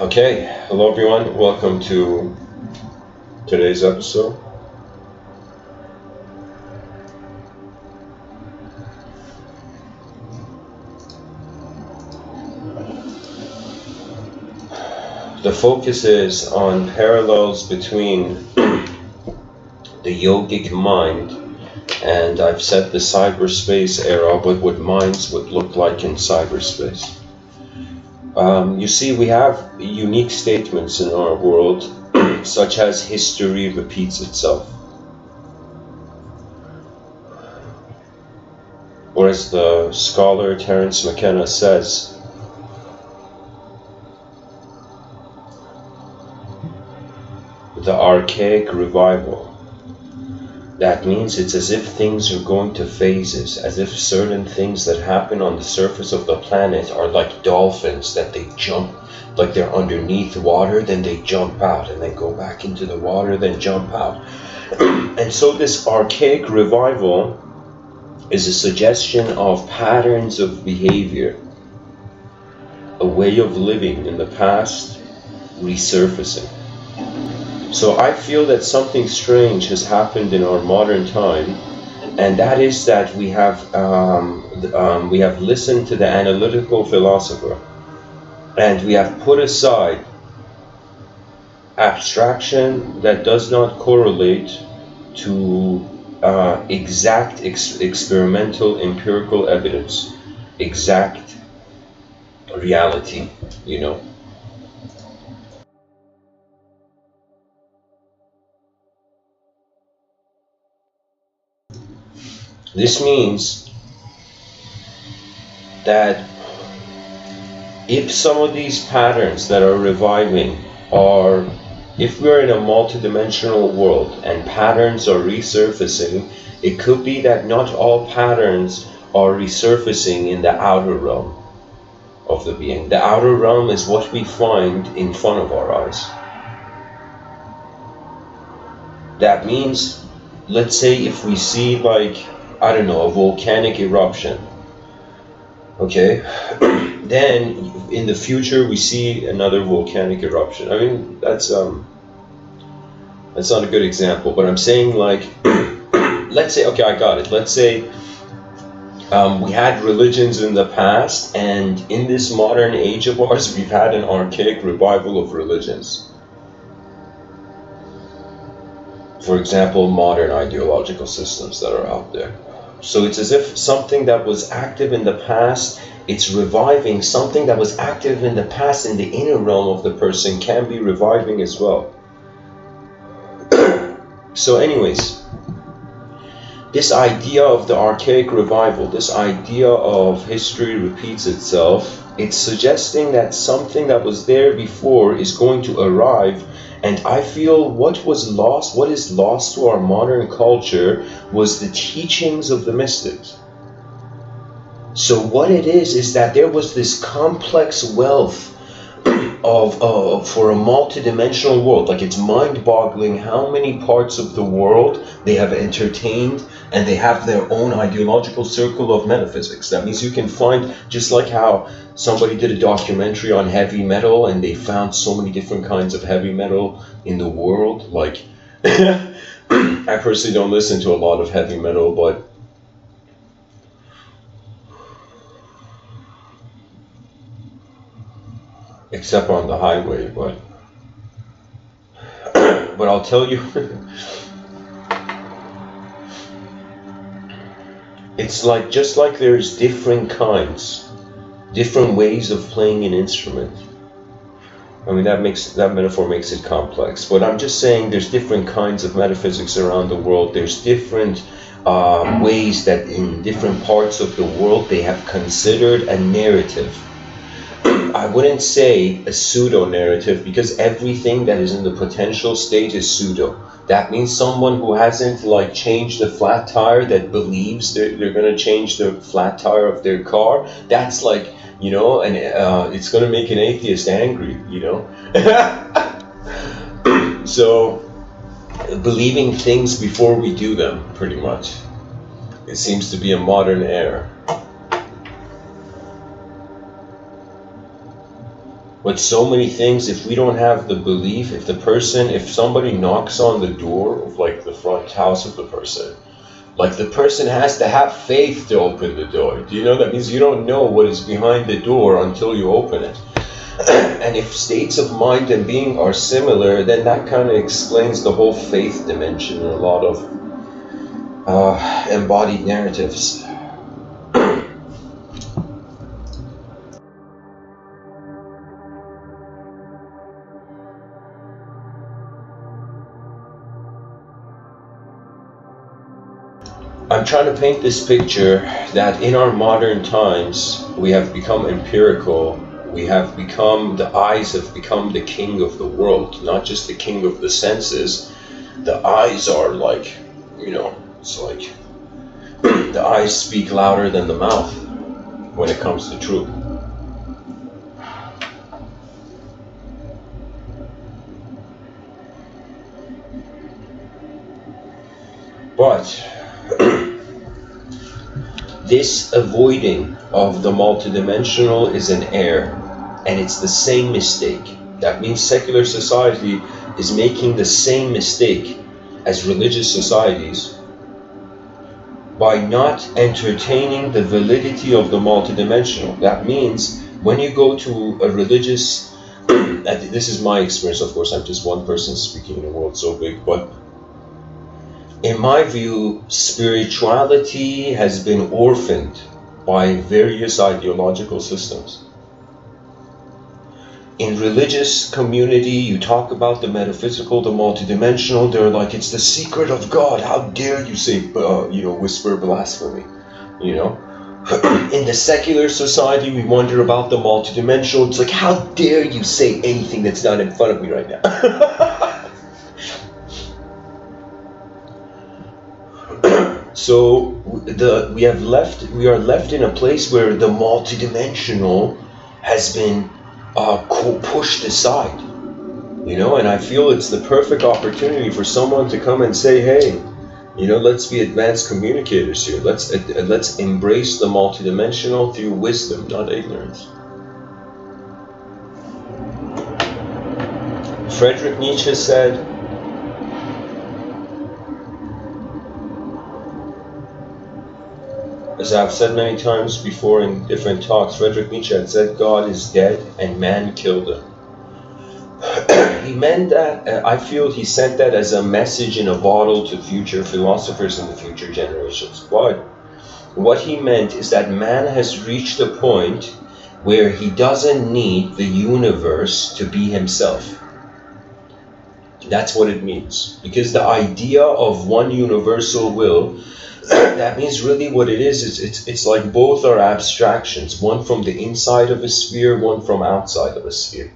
Okay, hello everyone, welcome to today's episode. The focus is on parallels between the yogic mind, and I've set the cyberspace era, but what minds would look like in cyberspace. You see, we have unique statements in our world, such as history repeats itself. Or as the scholar Terence McKenna says, the archaic revival. That means it's as if things are going to phases, as if certain things that happen on the surface of the planet are like dolphins, that they jump, like they're underneath water, then they jump out, and then go back into the water, then jump out. And so this archaic revival is a suggestion of patterns of behavior, a way of living in the past resurfacing. So I feel that something strange has happened in our modern time, and that is that we have listened to the analytical philosopher, and we have put aside abstraction that does not correlate to exact experimental empirical evidence, exact reality, you know. This means that if some of these patterns that are reviving are, if we're in a multidimensional world and patterns are resurfacing, it could be that not all patterns are resurfacing in the outer realm of the being. The outer realm is what we find in front of our eyes. That means, let's say if we see, like, I don't know, a volcanic eruption, okay, then in the future we see another volcanic eruption. I mean, that's not a good example, but I'm saying, like, let's say, okay, I got it. Let's say we had religions in the past, and in this modern age of ours, we've had an archaic revival of religions. For example, modern ideological systems that are out there. So it's as if something that was active in the past, it's reviving. Something that was active in the past in the inner realm of the person can be reviving as well. So anyways, this idea of the archaic revival, this idea of history repeats itself, it's suggesting that something that was there before is going to arrive. And I feel what is lost to our modern culture was the teachings of the mystics. So what it is that there was this complex wealth for a multidimensional world. Like, it's mind-boggling how many parts of the world they have entertained, and they have their own ideological circle of metaphysics. That means you can find, just like how somebody did a documentary on heavy metal, and they found so many different kinds of heavy metal in the world. Like, I personally don't listen to a lot of heavy metal, but except on the highway, but I'll tell you, it's like, just like there's different ways of playing an instrument. I mean, that metaphor makes it complex, but I'm just saying there's different kinds of metaphysics around the world. There's different ways that in different parts of the world they have considered a narrative. I wouldn't say a pseudo-narrative, because everything that is in the potential state is pseudo. That means someone who hasn't, like, changed the flat tire, that believes they're going to change the flat tire of their car, that's like, you know, and it's going to make an atheist angry, you know. So, believing things before we do them, pretty much. It seems to be a modern error. But so many things, if we don't have the belief, if somebody knocks on the door of like the front house of the person, like the person has to have faith to open the door. Do you know that means you don't know what is behind the door until you open it? And if states of mind and being are similar, then that kind of explains the whole faith dimension in a lot of embodied narratives. I'm trying to paint this picture that in our modern times, we have become empirical. The eyes have become the king of the world, not just the king of the senses. The eyes are like, it's like the eyes speak louder than the mouth when it comes to truth. But this avoiding of the multidimensional is an error, and it's the same mistake. That means secular society is making the same mistake as religious societies by not entertaining the validity of the multidimensional. That means when you go to a religious, this is my experience, of course, I'm just one person speaking in a world so big, but in my view, spirituality has been orphaned by various ideological systems. In religious community, you talk about the metaphysical, the multidimensional, they're like, it's the secret of God. How dare you say, whisper blasphemy, In the secular society, we wonder about the multidimensional. It's like, how dare you say anything that's not in front of me right now? So we are left in a place where the multidimensional has been pushed aside, and I feel it's the perfect opportunity for someone to come and say, hey, let's be advanced communicators here. Let's embrace the multidimensional through wisdom, not ignorance. Friedrich Nietzsche said, as I've said many times before in different talks, Friedrich Nietzsche had said God is dead and man killed him. He meant that, I feel he sent that as a message in a bottle to future philosophers and the future generations. But what he meant is that man has reached a point where he doesn't need the universe to be himself. That's what it means. Because the idea of one universal will, that means really what it is it's like both are abstractions, one from the inside of a sphere, one from outside of a sphere.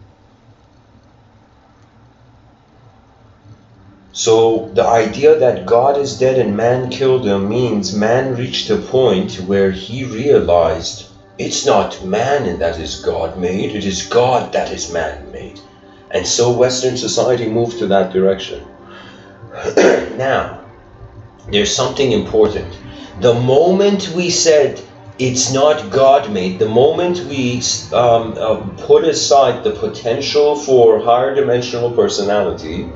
So the idea that God is dead and man killed him means man reached a point where he realized it's not man that is God made, it is God that is man made. And so Western society moved to that direction. Now, there's something important. The moment we said it's not God-made, the moment we put aside the potential for higher dimensional personality,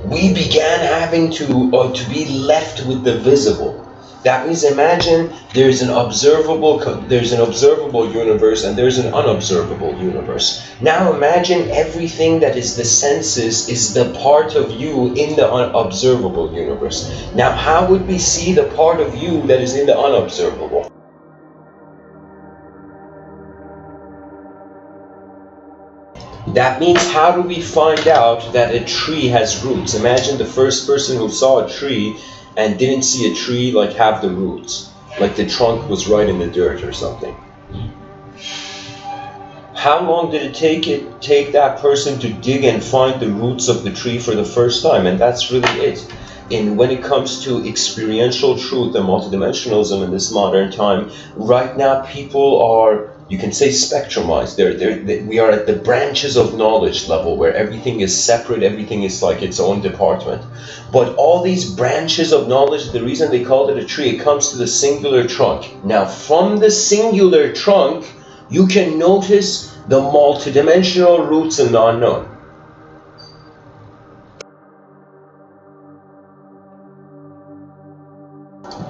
we began having to be left with the visible. That means imagine there's an observable universe and there's an unobservable universe. Now imagine everything that is the senses is the part of you in the unobservable universe. Now how would we see the part of you that is in the unobservable? That means how do we find out that a tree has roots? Imagine the first person who saw a tree and didn't see a tree like have the roots, like the trunk was right in the dirt or something. How long did it take that person to dig and find the roots of the tree for the first time? And that's really it. And when it comes to experiential truth and multidimensionalism in this modern time, right now people are, you can say, spectrumized. We are at the branches of knowledge level where everything is separate, everything is like its own department. But all these branches of knowledge, the reason they called it a tree, it comes to the singular trunk. Now from the singular trunk, you can notice the multidimensional roots in the unknown.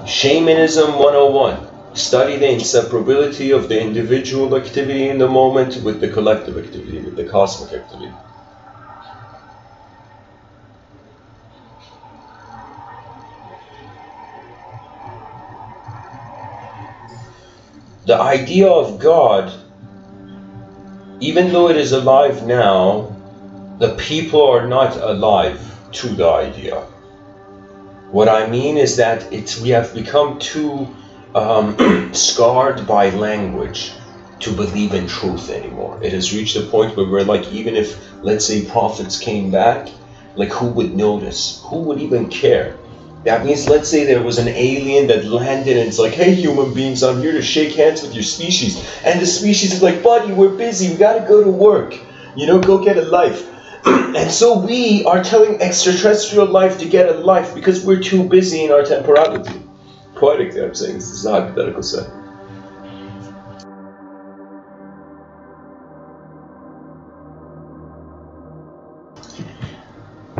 Shamanism 101. Study the inseparability of the individual activity in the moment with the collective activity, with the cosmic activity. The idea of God, even though it is alive now, the people are not alive to the idea. What I mean is that we have become too scarred by language to believe in truth anymore. It has reached a point where we're like, even if, let's say, prophets came back, like, who would notice? Who would even care? That means, let's say there was an alien that landed and it's like, hey, human beings, I'm here to shake hands with your species. And the species is like, buddy, we're busy, we gotta go to work. You know, go get a life. And so we are telling extraterrestrial life to get a life because we're too busy in our temporality. Poetically, I'm saying this is a hypothetical set.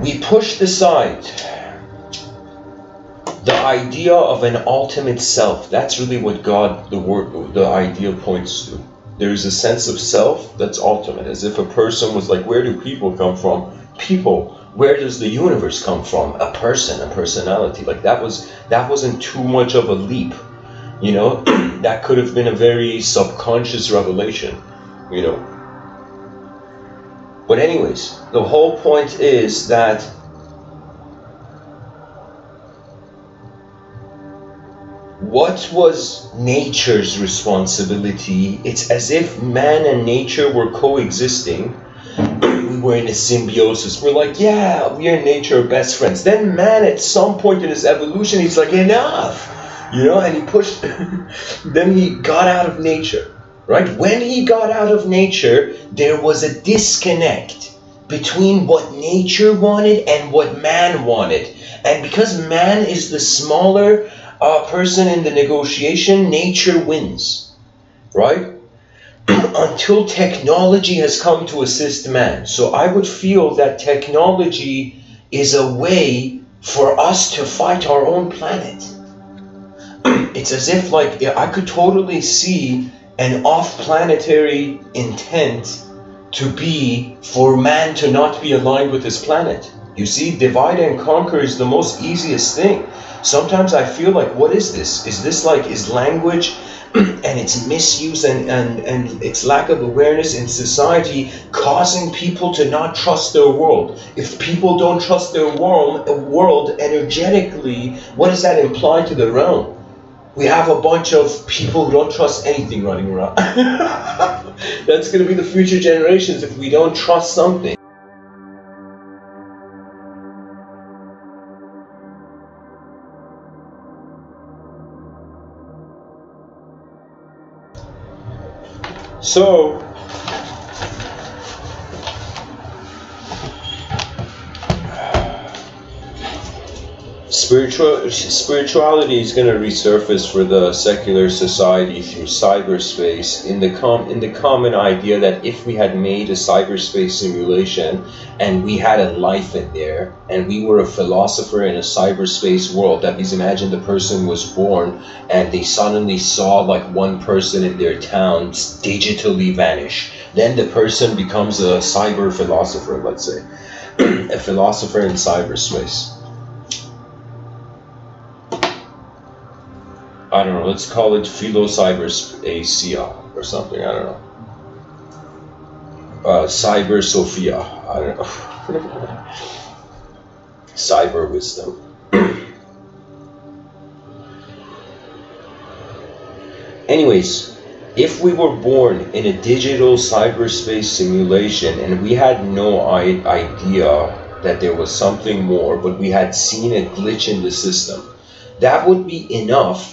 We pushed aside the idea of an ultimate self. That's really what God, the idea points to. There's a sense of self that's ultimate, as if a person was like, where do people come from? People. Where does the universe come from? A person, a personality. Like that wasn't too much of a leap, you know? That could have been a very subconscious revelation, you know? But anyways, the whole point is that what was nature's responsibility? It's as if man and nature were coexisting. We were in a symbiosis. We're like, yeah, we and nature are best friends. Then man, at some point in his evolution, he's like, enough, you know, and he pushed, then he got out of nature, right? When he got out of nature, there was a disconnect between what nature wanted and what man wanted. And because man is the smaller person in the negotiation, nature wins, right? Until technology has come to assist man. So I would feel that technology is a way for us to fight our own planet. It's as if, like, I could totally see an off-planetary intent to be for man to not be aligned with his planet. You see, divide and conquer is the most easiest thing. Sometimes I feel like, what is this? Is this like, is language and its misuse and its lack of awareness in society causing people to not trust their world? If people don't trust their world energetically, what does that imply to the realm? We have a bunch of people who don't trust anything running around. That's going to be the future generations if we don't trust something. So, spirituality is going to resurface for the secular society through cyberspace in the common idea that if we had made a cyberspace simulation and we had a life in there and we were a philosopher in a cyberspace world, that means imagine the person was born and they suddenly saw like one person in their town digitally vanish. Then the person becomes a cyber philosopher, let's say, a philosopher in cyberspace. I don't know, let's call it Philo-Cyberspacia or something, I don't know. Cyber Sophia, I don't know. Cyber wisdom. Anyways, if we were born in a digital cyberspace simulation and we had no idea that there was something more, but we had seen a glitch in the system, that would be enough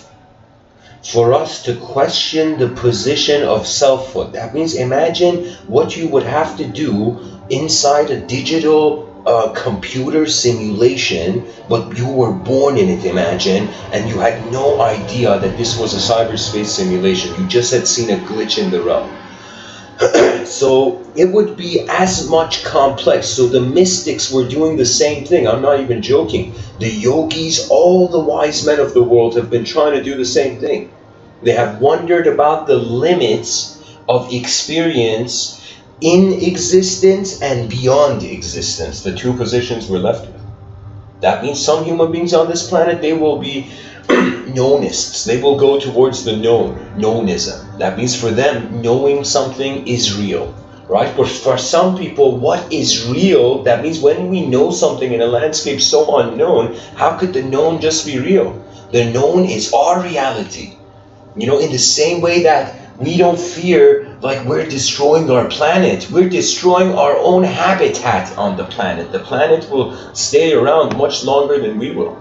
for us to question the position of selfhood. That means imagine what you would have to do inside a digital computer simulation, but you were born in it, imagine, and you had no idea that this was a cyberspace simulation. You just had seen a glitch in the realm. So it would be as much complex. So the mystics were doing the same thing. I'm not even joking. The yogis, all the wise men of the world have been trying to do the same thing. They have wondered about the limits of experience in existence and beyond existence, the two positions we're left with. That means some human beings on this planet, they will be knownists. They will go towards the knownism. That means for them, knowing something is real, right? But for some people, what is real, that means when we know something in a landscape so unknown, how could the known just be real? The known is our reality. You know, in the same way that we don't fear like we're destroying our planet. We're destroying our own habitat on the planet. The planet will stay around much longer than we will.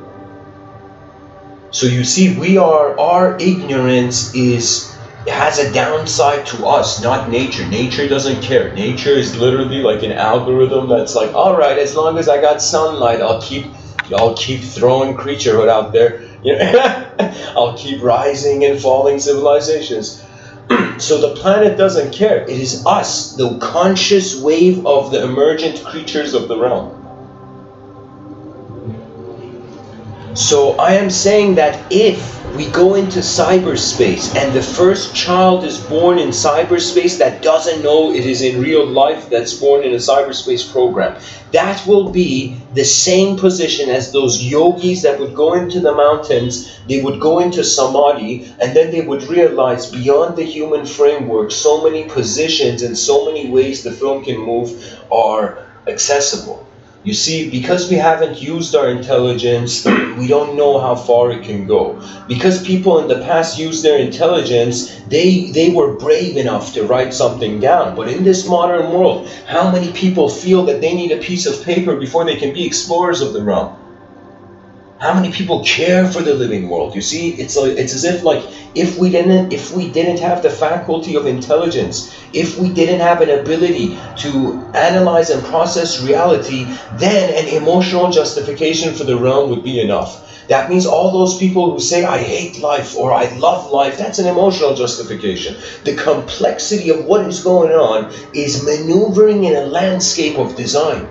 So you see, our ignorance has a downside to us, not nature. Nature doesn't care. Nature is literally like an algorithm that's like, all right, as long as I got sunlight, I'll keep throwing creaturehood out there. You know, I'll keep rising and falling civilizations. So the planet doesn't care. It is us, the conscious wave of the emergent creatures of the realm. So I am saying that if we go into cyberspace and the first child is born in cyberspace that doesn't know it is in real life, that's born in a cyberspace program, that will be the same position as those yogis that would go into the mountains. They would go into samadhi, and then they would realize beyond the human framework, so many positions and so many ways the film can move are accessible. You see, because we haven't used our intelligence, we don't know how far it can go. Because people in the past used their intelligence, they were brave enough to write something down. But in this modern world, how many people feel that they need a piece of paper before they can be explorers of the realm? How many people care for the living world? You see, it's as if like if we didn't have the faculty of intelligence, if we didn't have an ability to analyze and process reality, then an emotional justification for the realm would be enough. That means all those people who say, I hate life or I love life, that's an emotional justification. The complexity of what is going on is maneuvering in a landscape of design.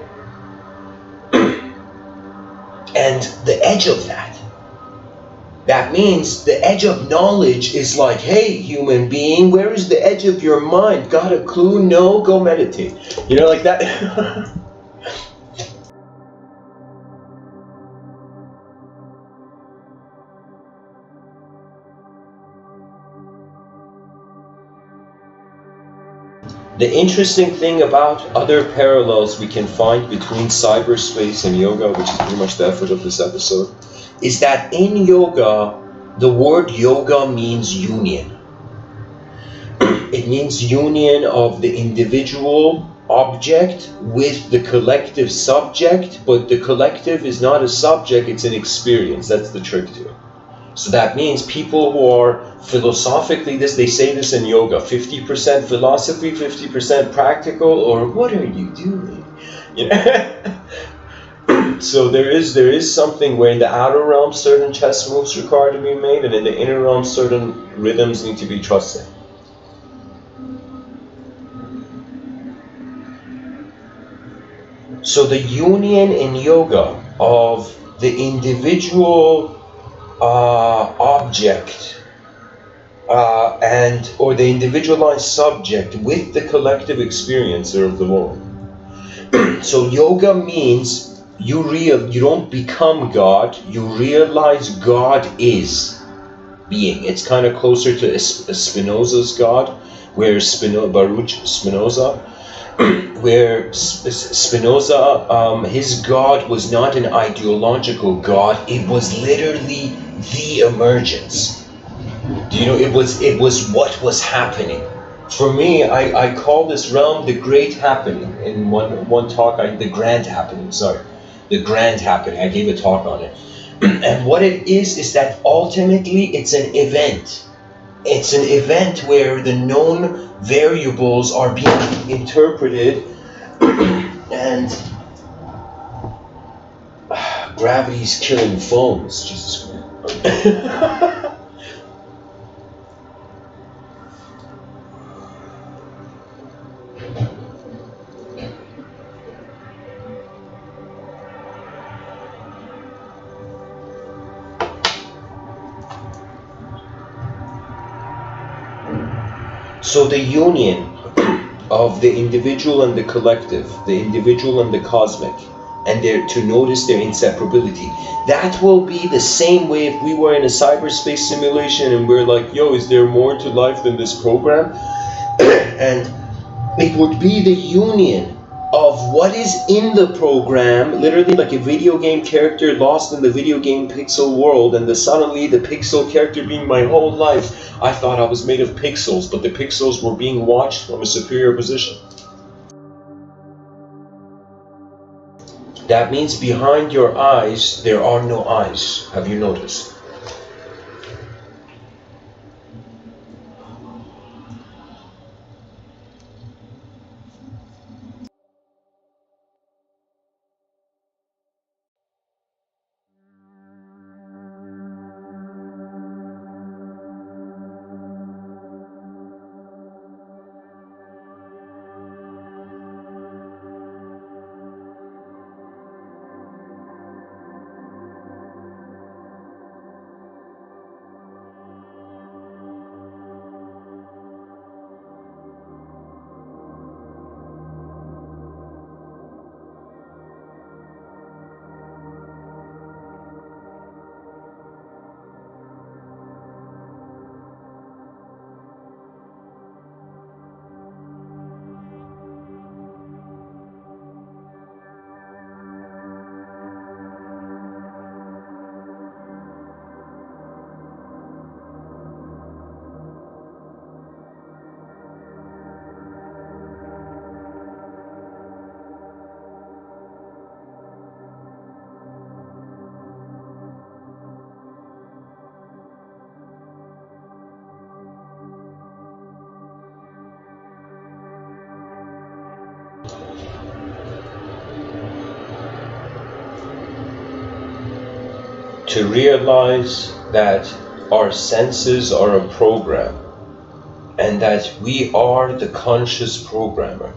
And the edge of that means the edge of knowledge is like, hey, human being, where is the edge of your mind? Got a clue? No, go meditate. You know, like that. The interesting thing about other parallels we can find between cyberspace and yoga, which is pretty much the effort of this episode, is that in yoga, the word yoga means union. It means union of the individual object with the collective subject, but the collective is not a subject, it's an experience. That's the trick to it. So that means people who are philosophically, they say this in yoga, 50% philosophy, 50% practical, or what are you doing? You know? So there is something where in the outer realm certain chess moves require to be made, and in the inner realm certain rhythms need to be trusted. So the union in yoga of the individual object or the individualized subject with the collective experiencer of the world. So yoga means you don't become God, you realize God is being. It's kind of closer to Spinoza's God, where Baruch Spinoza, where Spinoza, his God was not an ideological God, it was literally the emergence. Do you know, it was what was happening. For me, I call this realm the great happening. In one talk, the grand happening, the grand happening, I gave a talk on it. And what it is that ultimately it's an event. It's an event where the known variables are being interpreted and gravity's killing phones, Jesus Christ. So the union of the individual and the collective, the individual and the cosmic, and to notice their inseparability. That will be the same way if we were in a cyberspace simulation and we're like, yo, is there more to life than this program? And it would be the union of what is in the program, literally like a video game character lost in the video game pixel world, and suddenly the pixel character being my whole life, I thought I was made of pixels, but the pixels were being watched from a superior position. That means behind your eyes, there are no eyes. Have you noticed? To realize that our senses are a program and that we are the conscious programmer.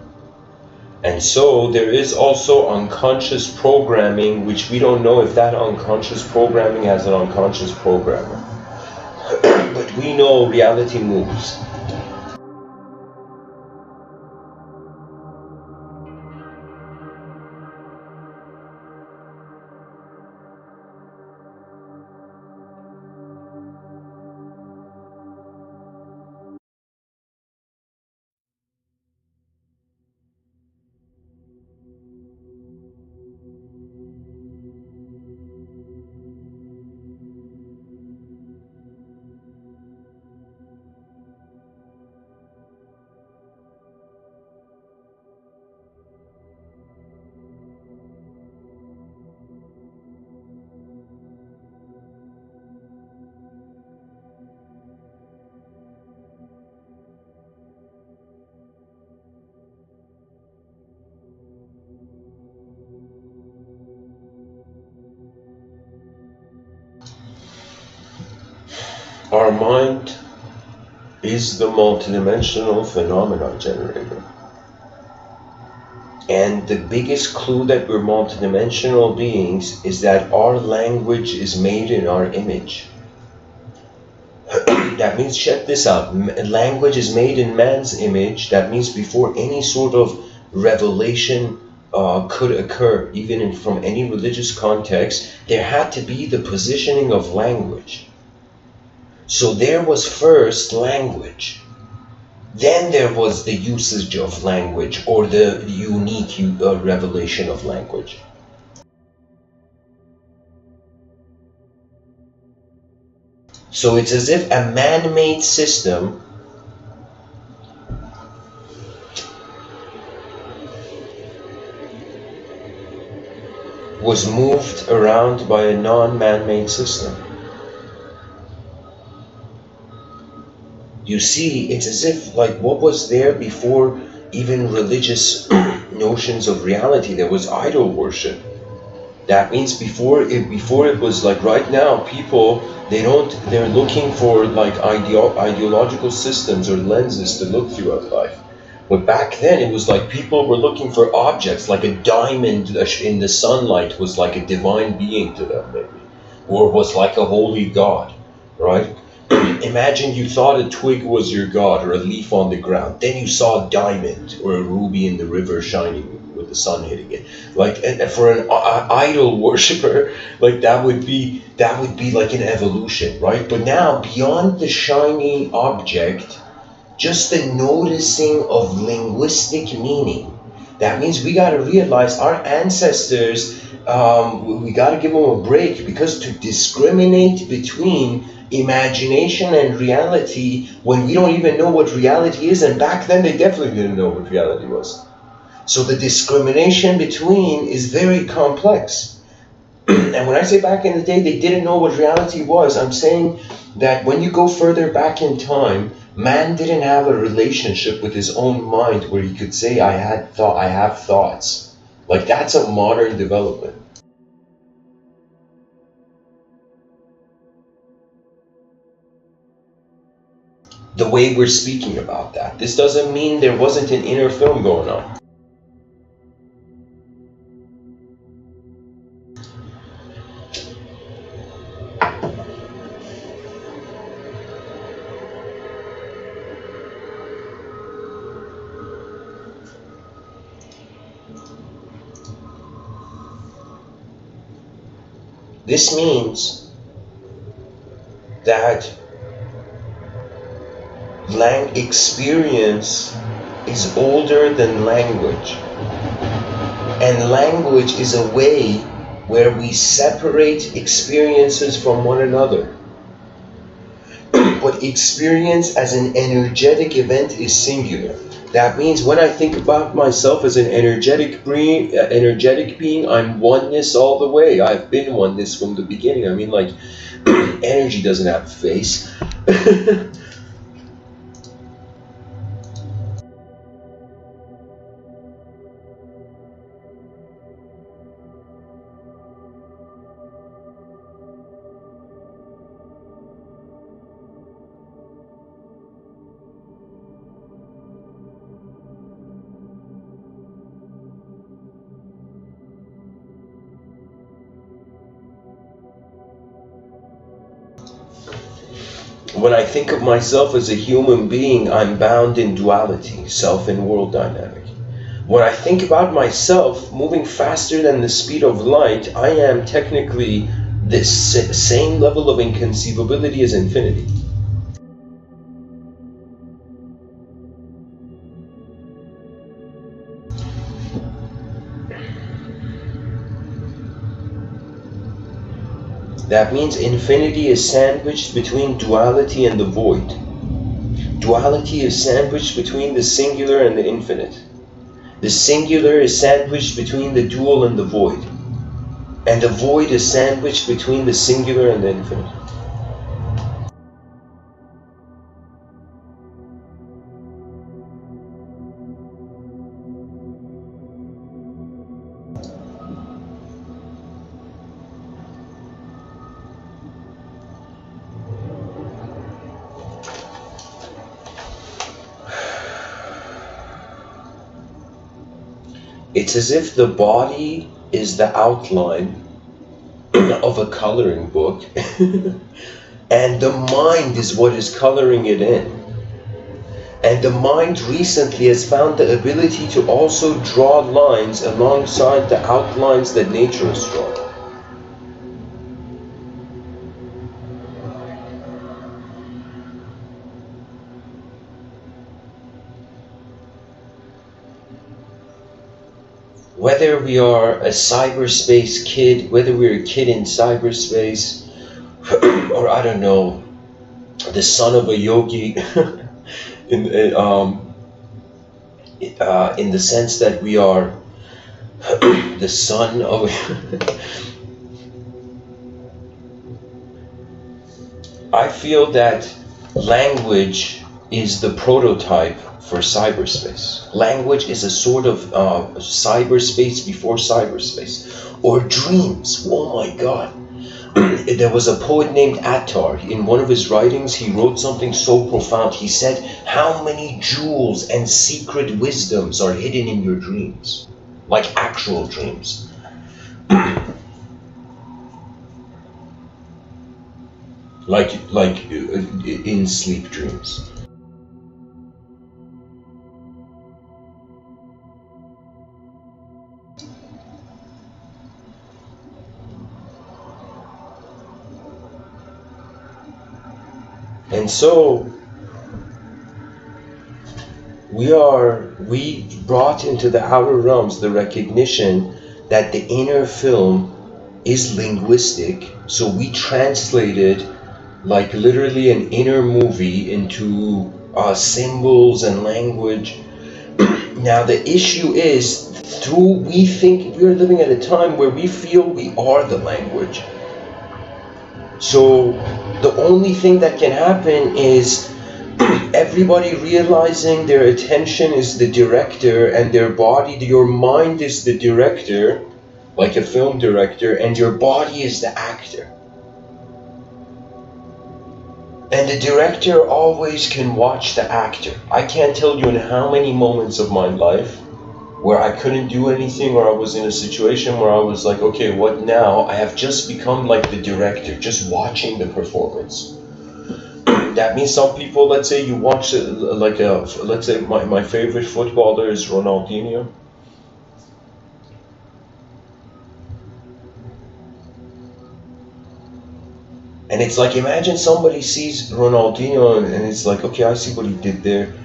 And so there is also unconscious programming, which we don't know if that unconscious programming has an unconscious programmer. But we know reality moves. Our mind is the multidimensional phenomenon generator. And the biggest clue that we're multidimensional beings is that our language is made in our image. That means, check this out, language is made in man's image. That means before any sort of revelation could occur, even from any religious context, there had to be the positioning of language. So there was first language, then there was the usage of language, or the unique revelation of language. So it's as if a man-made system was moved around by a non-man-made system. You see, it's as if like what was there before even religious notions of reality, there was idol worship. That means before it was like right now, people, they're looking for like ideological systems or lenses to look through at life. But back then it was like people were looking for objects, like a diamond in the sunlight was like a divine being to them maybe, or was like a holy god, right? Imagine you thought a twig was your god or a leaf on the ground. Then you saw a diamond or a ruby in the river shining with the sun hitting it. Like, and for an idol worshiper, like that would be like an evolution, right? But now beyond the shiny object, just the noticing of linguistic meaning. That means we got to realize our ancestors, we got to give them a break, because to discriminate between imagination and reality when we don't even know what reality is, and back then they definitely didn't know what reality was. So the discrimination between is very complex. And when I say back in the day they didn't know what reality was, I'm saying that when you go further back in time, man didn't have a relationship with his own mind where he could say, I have thoughts. Like, that's a modern development. The way we're speaking about that. This doesn't mean there wasn't an inner film going on. This means that experience is older than language. And language is a way where we separate experiences from one another. But experience as an energetic event is singular. That means when I think about myself as an energetic being, I'm oneness all the way. I've been oneness from the beginning. I mean, like, energy doesn't have a face. When I think of myself as a human being, I'm bound in duality, self and world dynamic. When I think about myself moving faster than the speed of light, I am technically the same level of inconceivability as infinity. That means infinity is sandwiched between duality and the void. Duality is sandwiched between the singular and the infinite. The singular is sandwiched between the dual and the void. And the void is sandwiched between the singular and the infinite. It's as if the body is the outline of a coloring book and the mind is what is coloring it in. And the mind recently has found the ability to also draw lines alongside the outlines that nature has drawn. Whether we are a cyberspace kid, whether we're a kid in cyberspace, or I don't know, the son of a yogi, in the sense that we are the son of I feel that language is the prototype for cyberspace. Language is a sort of cyberspace before cyberspace. Or dreams. Oh my God. There was a poet named Attar. In one of his writings, he wrote something so profound. He said, how many jewels and secret wisdoms are hidden in your dreams? Like actual dreams. like in sleep dreams. And so we brought into the outer realms the recognition that the inner film is linguistic, so we translated like literally an inner movie into symbols and language. Now the issue is, we think we are living at a time where we feel we are the language. So the only thing that can happen is everybody realizing their attention is the director and their body, your mind is the director, like a film director, and your body is the actor. And the director always can watch the actor. I can't tell you in how many moments of my life where I couldn't do anything, or I was in a situation where I was like, okay, what now? I have just become like the director, just watching the performance. That means some people, let's say you watch let's say my favorite footballer is Ronaldinho. And it's like, imagine somebody sees Ronaldinho and it's like, okay, I see what he did there.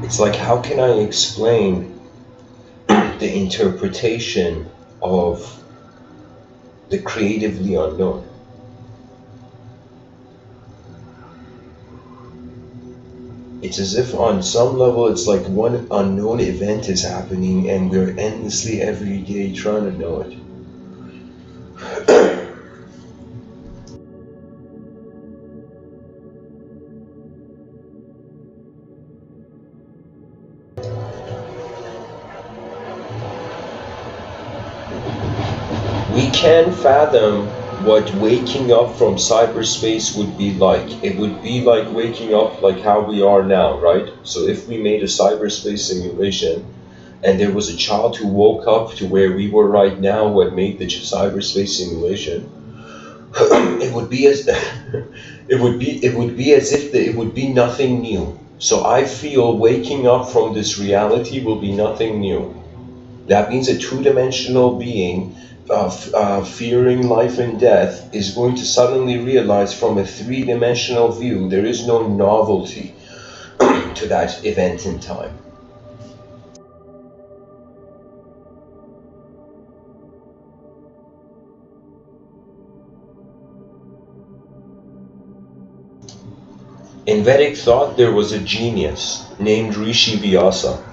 It's like, how can I explain the interpretation of the creatively unknown? It's as if on some level it's like one unknown event is happening and we're endlessly every day trying to know it. We can fathom what waking up from cyberspace would be like. It would be like waking up like how we are now, right? So if we made a cyberspace simulation and there was a child who woke up to where we were right now, who had made the cyberspace simulation, it would be as it would be as if it would be nothing new. So I feel waking up from this reality will be nothing new. That means a two-dimensional being fearing life and death is going to suddenly realize from a three-dimensional view there is no novelty to that event in time. In Vedic thought, there was a genius named Rishi Vyasa,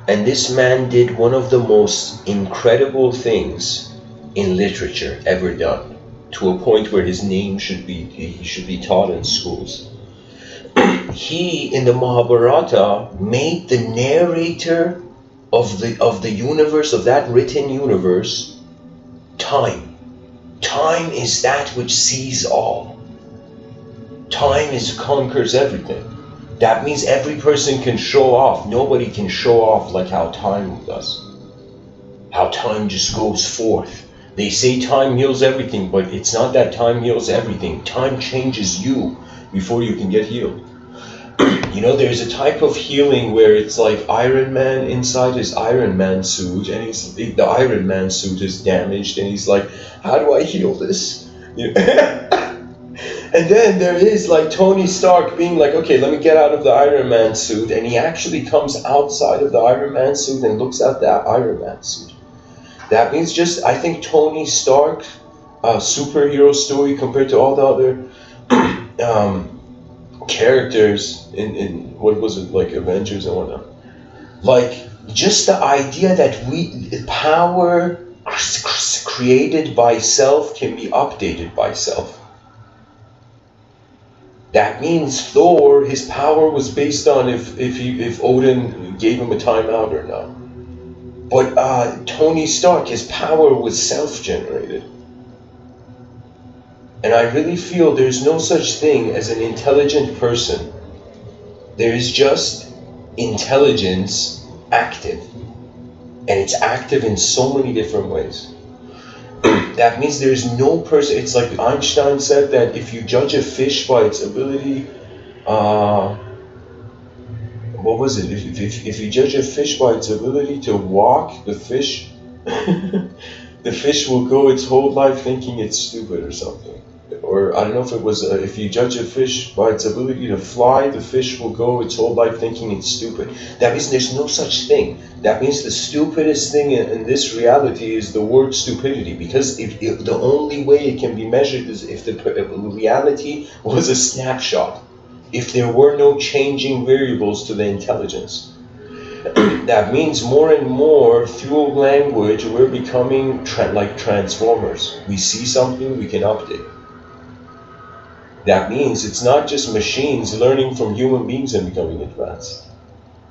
and this man did one of the most incredible things in literature ever done, to a point where his name should be taught in schools. He, in the Mahabharata, made the narrator of the universe, of that written universe, time. Time is that which sees all. Time conquers everything. That means every person can show off. Nobody can show off like how time does. How time just goes forth. They say time heals everything, but it's not that time heals everything. Time changes you before you can get healed. You know, there's a type of healing where it's like Iron Man inside his Iron Man suit, and the Iron Man suit is damaged, and he's like, how do I heal this? You know? And then there is like Tony Stark being like, okay, let me get out of the Iron Man suit, and he actually comes outside of the Iron Man suit and looks at that Iron Man suit. That means just, I think Tony Stark, superhero story compared to all the other characters in what was it, like Avengers and whatnot. Like, just the idea that power created by self can be updated by self. That means Thor, his power was based on if Odin gave him a timeout or not. But Tony Stark, his power was self-generated. And I really feel there's no such thing as an intelligent person. There is just intelligence active. And it's active in so many different ways. That means there's no person, it's like Einstein said that if you judge a fish by its ability, what was it? If you judge a fish by its ability to walk, the fish, the fish will go its whole life thinking it's stupid or something. Or I don't know if it was, if you judge a fish by its ability to fly, the fish will go its whole life thinking it's stupid. That means there's no such thing. That means the stupidest thing in this reality is the word stupidity. Because if the only way it can be measured is if the reality was a snapshot. If there were no changing variables to the intelligence. That means more and more through language we're becoming like transformers. We see something, we can update. That means it's not just machines learning from human beings and becoming advanced.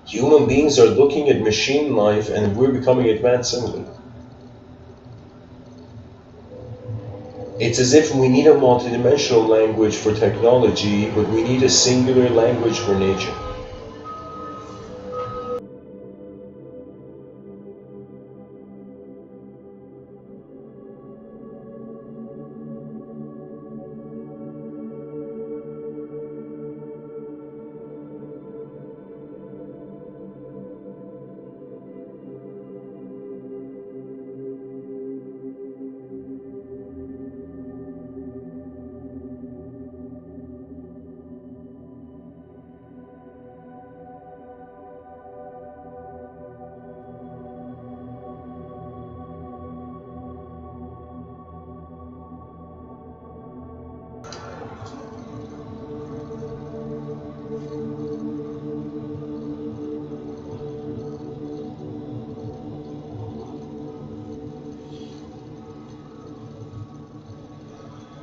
Human beings are looking at machine life and we're becoming advanced similarly. It's as if we need a multidimensional language for technology, but we need a singular language for nature.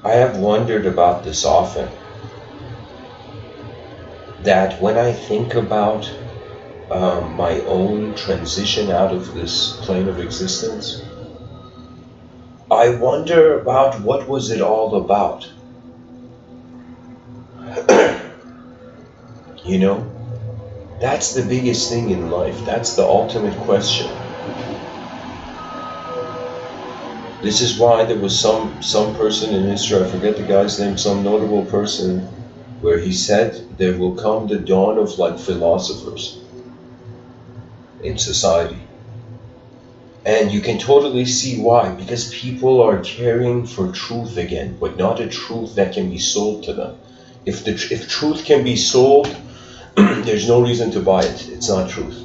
I have wondered about this often, that when I think about my own transition out of this plane of existence, I wonder about what was it all about. You know, that's the biggest thing in life. That's the ultimate question. This is why there was some person in history, I forget the guy's name, some notable person, where he said there will come the dawn of like philosophers in society. And you can totally see why, because people are caring for truth again, but not a truth that can be sold to them. If truth can be sold, there's no reason to buy it. It's not truth.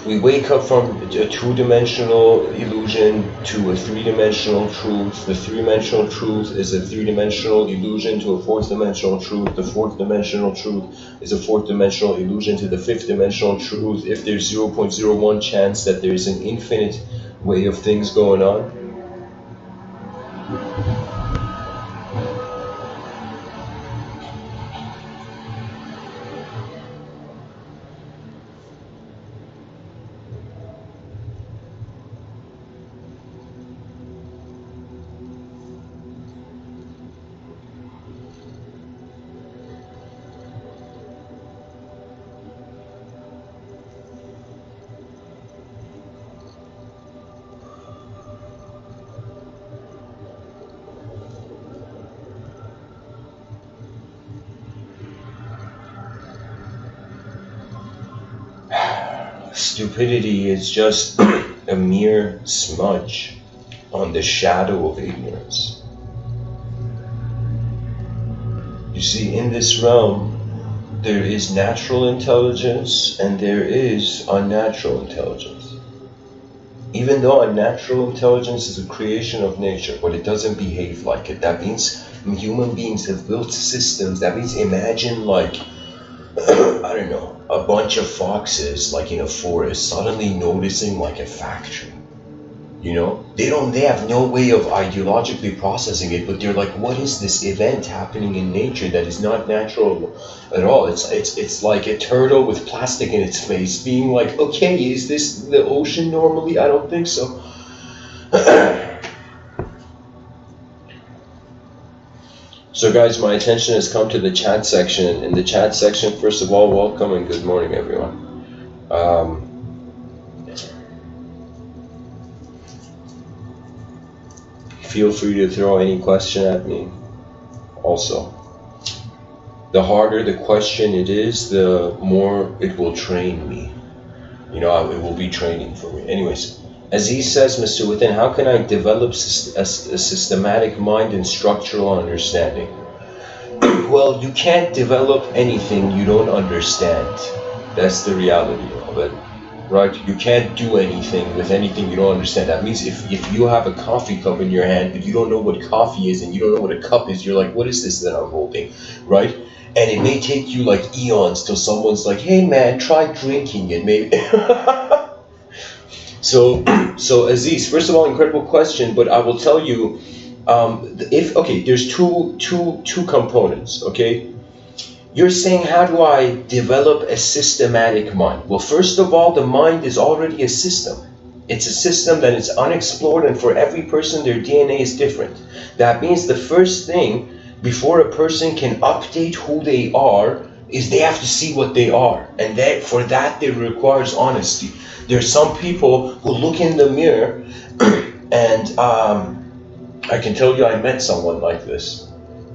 We wake up from a two-dimensional illusion to a three-dimensional truth. The three-dimensional truth is a three-dimensional illusion to a fourth-dimensional truth. The fourth-dimensional truth is a fourth-dimensional illusion to the fifth-dimensional truth. If there's 0.01 chance that there's an infinite way of things going on. Stupidity is just a mere smudge on the shadow of ignorance. You see, in this realm, there is natural intelligence and there is unnatural intelligence. Even though unnatural intelligence is a creation of nature, but it doesn't behave like it. That means human beings have built systems. That means imagine like, I don't know, a bunch of foxes like in a forest suddenly noticing like a factory. You know, they have no way of ideologically processing it, but they're like, what is this event happening in nature that is not natural at all? It's like a turtle with plastic in its face being like, okay, is this the ocean normally? I don't think so. So guys, my attention has come to the chat section. In the chat section, first of all, welcome and good morning, everyone. Feel free to throw any question at me. Also, the harder the question it is, the more it will train me. You know, it will be training for me. Anyways, Aziz says, Mr. Within, how can I develop a systematic mind and structural understanding? Well, you can't develop anything you don't understand. That's the reality of it. Right? You can't do anything with anything you don't understand. That means if you have a coffee cup in your hand, but you don't know what coffee is and you don't know what a cup is, you're like, what is this that I'm holding? Right? And it may take you like eons till someone's like, hey man, try drinking it, maybe. So Aziz, first of all, incredible question, but I will tell you, there's two components, okay? You're saying, how do I develop a systematic mind? Well, first of all, the mind is already a system. It's a system that is unexplored, and for every person, their DNA is different. That means the first thing, before a person can update who they are, is they have to see what they are. And for that, it requires honesty. There's some people who look in the mirror, and I can tell you I met someone like this,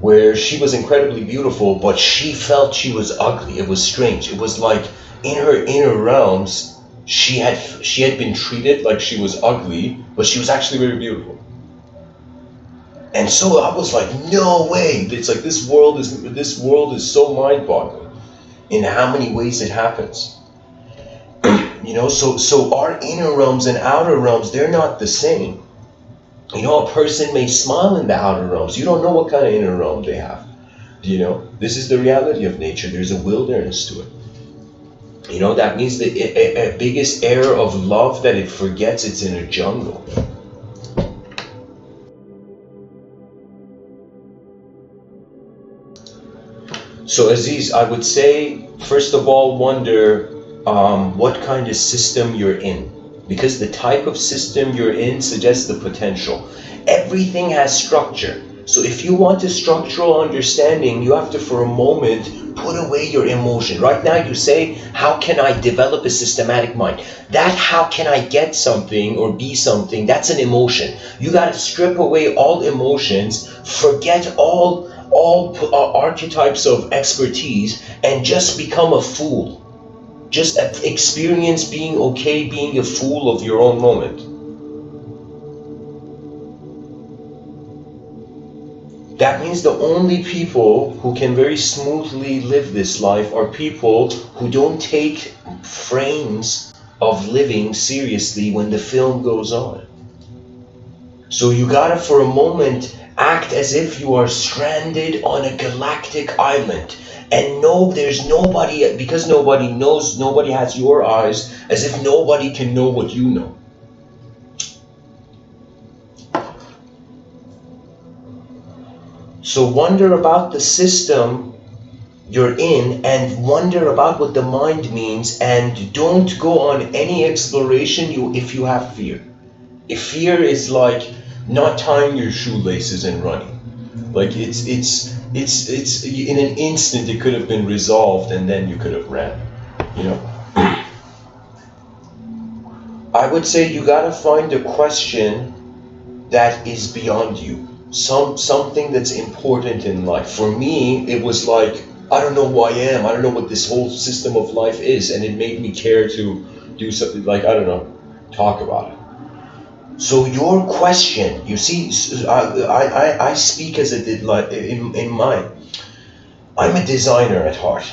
where she was incredibly beautiful, but she felt she was ugly. It was strange. It was like in her inner realms, she had been treated like she was ugly, but she was actually very beautiful. And so I was like, no way. It's like this world is so mind-boggling in how many ways it happens. You know, so our inner realms and outer realms, they're not the same. You know, a person may smile in the outer realms. You don't know what kind of inner realm they have. You know, this is the reality of nature. There's a wilderness to it. You know, that means the biggest error of love that it forgets it's in a jungle. So Aziz, I would say, first of all, wonder what kind of system you're in. Because the type of system you're in suggests the potential. Everything has structure. So if you want a structural understanding, you have to, for a moment, put away your emotion. Right now you say, how can I develop a systematic mind? That how can I get something or be something, that's an emotion. You got to strip away all emotions, forget all archetypes of expertise, and just become a fool. Just experience being okay, being a fool of your own moment. That means the only people who can very smoothly live this life are people who don't take frames of living seriously when the film goes on. So you gotta, for a moment, act as if you are stranded on a galactic island. And no, there's nobody, because nobody knows, nobody has your eyes, as if nobody can know what you know. So wonder about the system you're in and wonder about what the mind means, and don't go on any exploration if you have fear. If fear is like not tying your shoelaces and running. Like it's in an instant it could have been resolved and then you could have ran, you know. I would say you gotta find a question that is beyond you, something that's important in life. For me, it was like, I don't know who I am, I don't know what this whole system of life is, and it made me care to do something, like, I don't know, talk about it. So your question, you see, I speak as a in mind. I'm a designer at heart.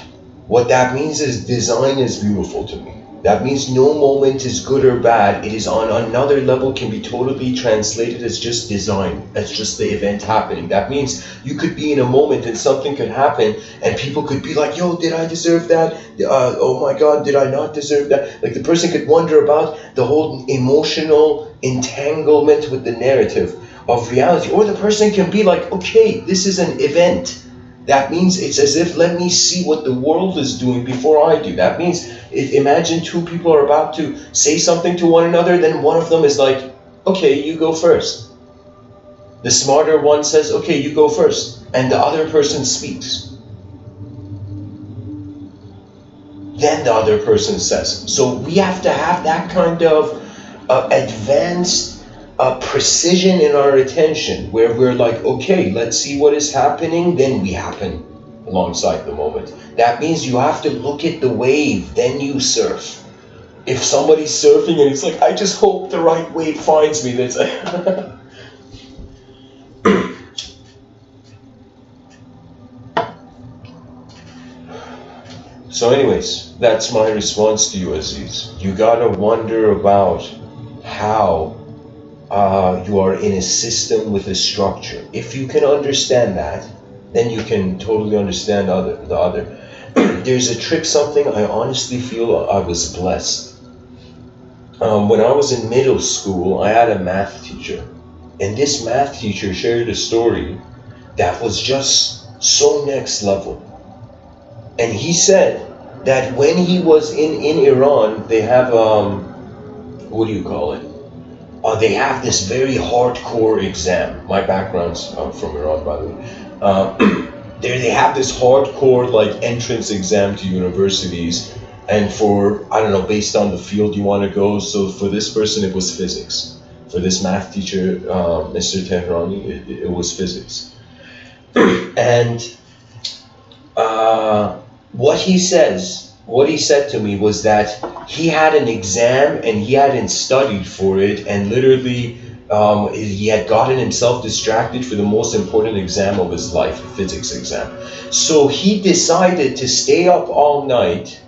What that means is design is beautiful to me. That means no moment is good or bad. It is on another level, can be totally translated as just design, as just the event happening. That means you could be in a moment and something could happen and people could be like, yo, did I deserve that? Oh my God, did I not deserve that? Like the person could wonder about the whole emotional entanglement with the narrative of reality. Or the person can be like, okay, this is an event. That means it's as if, let me see what the world is doing before I do. That means, imagine two people are about to say something to one another, then one of them is like, okay, you go first. The smarter one says, okay, you go first. And the other person speaks. Then the other person says. So we have to have that kind of advanced precision in our attention, where we're like, okay, let's see what is happening, then we happen alongside the moment. That means you have to look at the wave, then you surf. If somebody's surfing and it's like, I just hope the right wave finds me, that's So anyways, that's my response to you, Aziz. You gotta wonder about how you are in a system with a structure. If you can understand that, then you can totally understand the other. There's a trick, something I honestly feel I was blessed. When I was in middle school, I had a math teacher. And this math teacher shared a story that was just so next level. And he said that when he was in Iran, they have, what do you call it? They have this very hardcore exam. My background's from Iran, by the way. They have this hardcore like entrance exam to universities, and for, I don't know, based on the field you want to go. So for this person, it was physics. For this math teacher, Mr. Tehrani, it was physics. And what he said to me was that he had an exam and he hadn't studied for it, and literally he had gotten himself distracted for the most important exam of his life, a physics exam. So he decided to stay up all night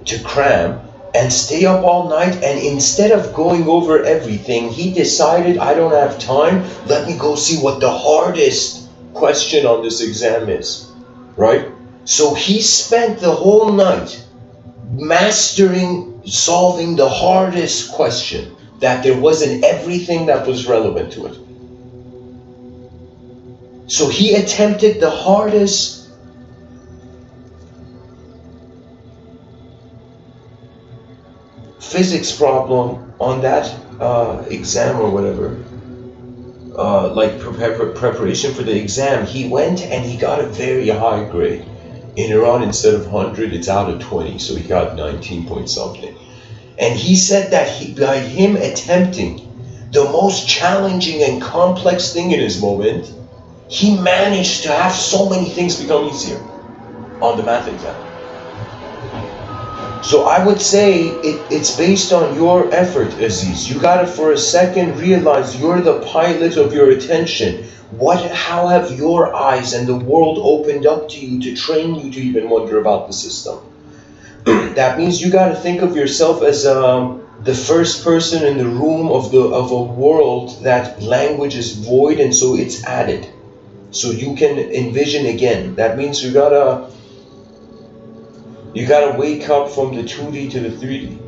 to cram, and stay up all night, and instead of going over everything, he decided, I don't have time, let me go see what the hardest question on this exam is, right? So he spent the whole night mastering solving the hardest question, that there wasn't everything that was relevant to it. So he attempted the hardest physics problem on that exam or whatever, like preparation for the exam. He went and he got a very high grade. In Iran, instead of 100, it's out of 20, so he got 19 point something. And he said that by him attempting the most challenging and complex thing in his moment, he managed to have so many things become easier on the math exam. So I would say it's based on your effort, Aziz. You gotta for a second realize you're the pilot of your attention. How have your eyes and the world opened up to you to train you to even wonder about the system? That means you got to think of yourself as the first person in the room of a world that language is void, and so it's added, so you can envision again. That means you gotta wake up from the 2D to the 3D.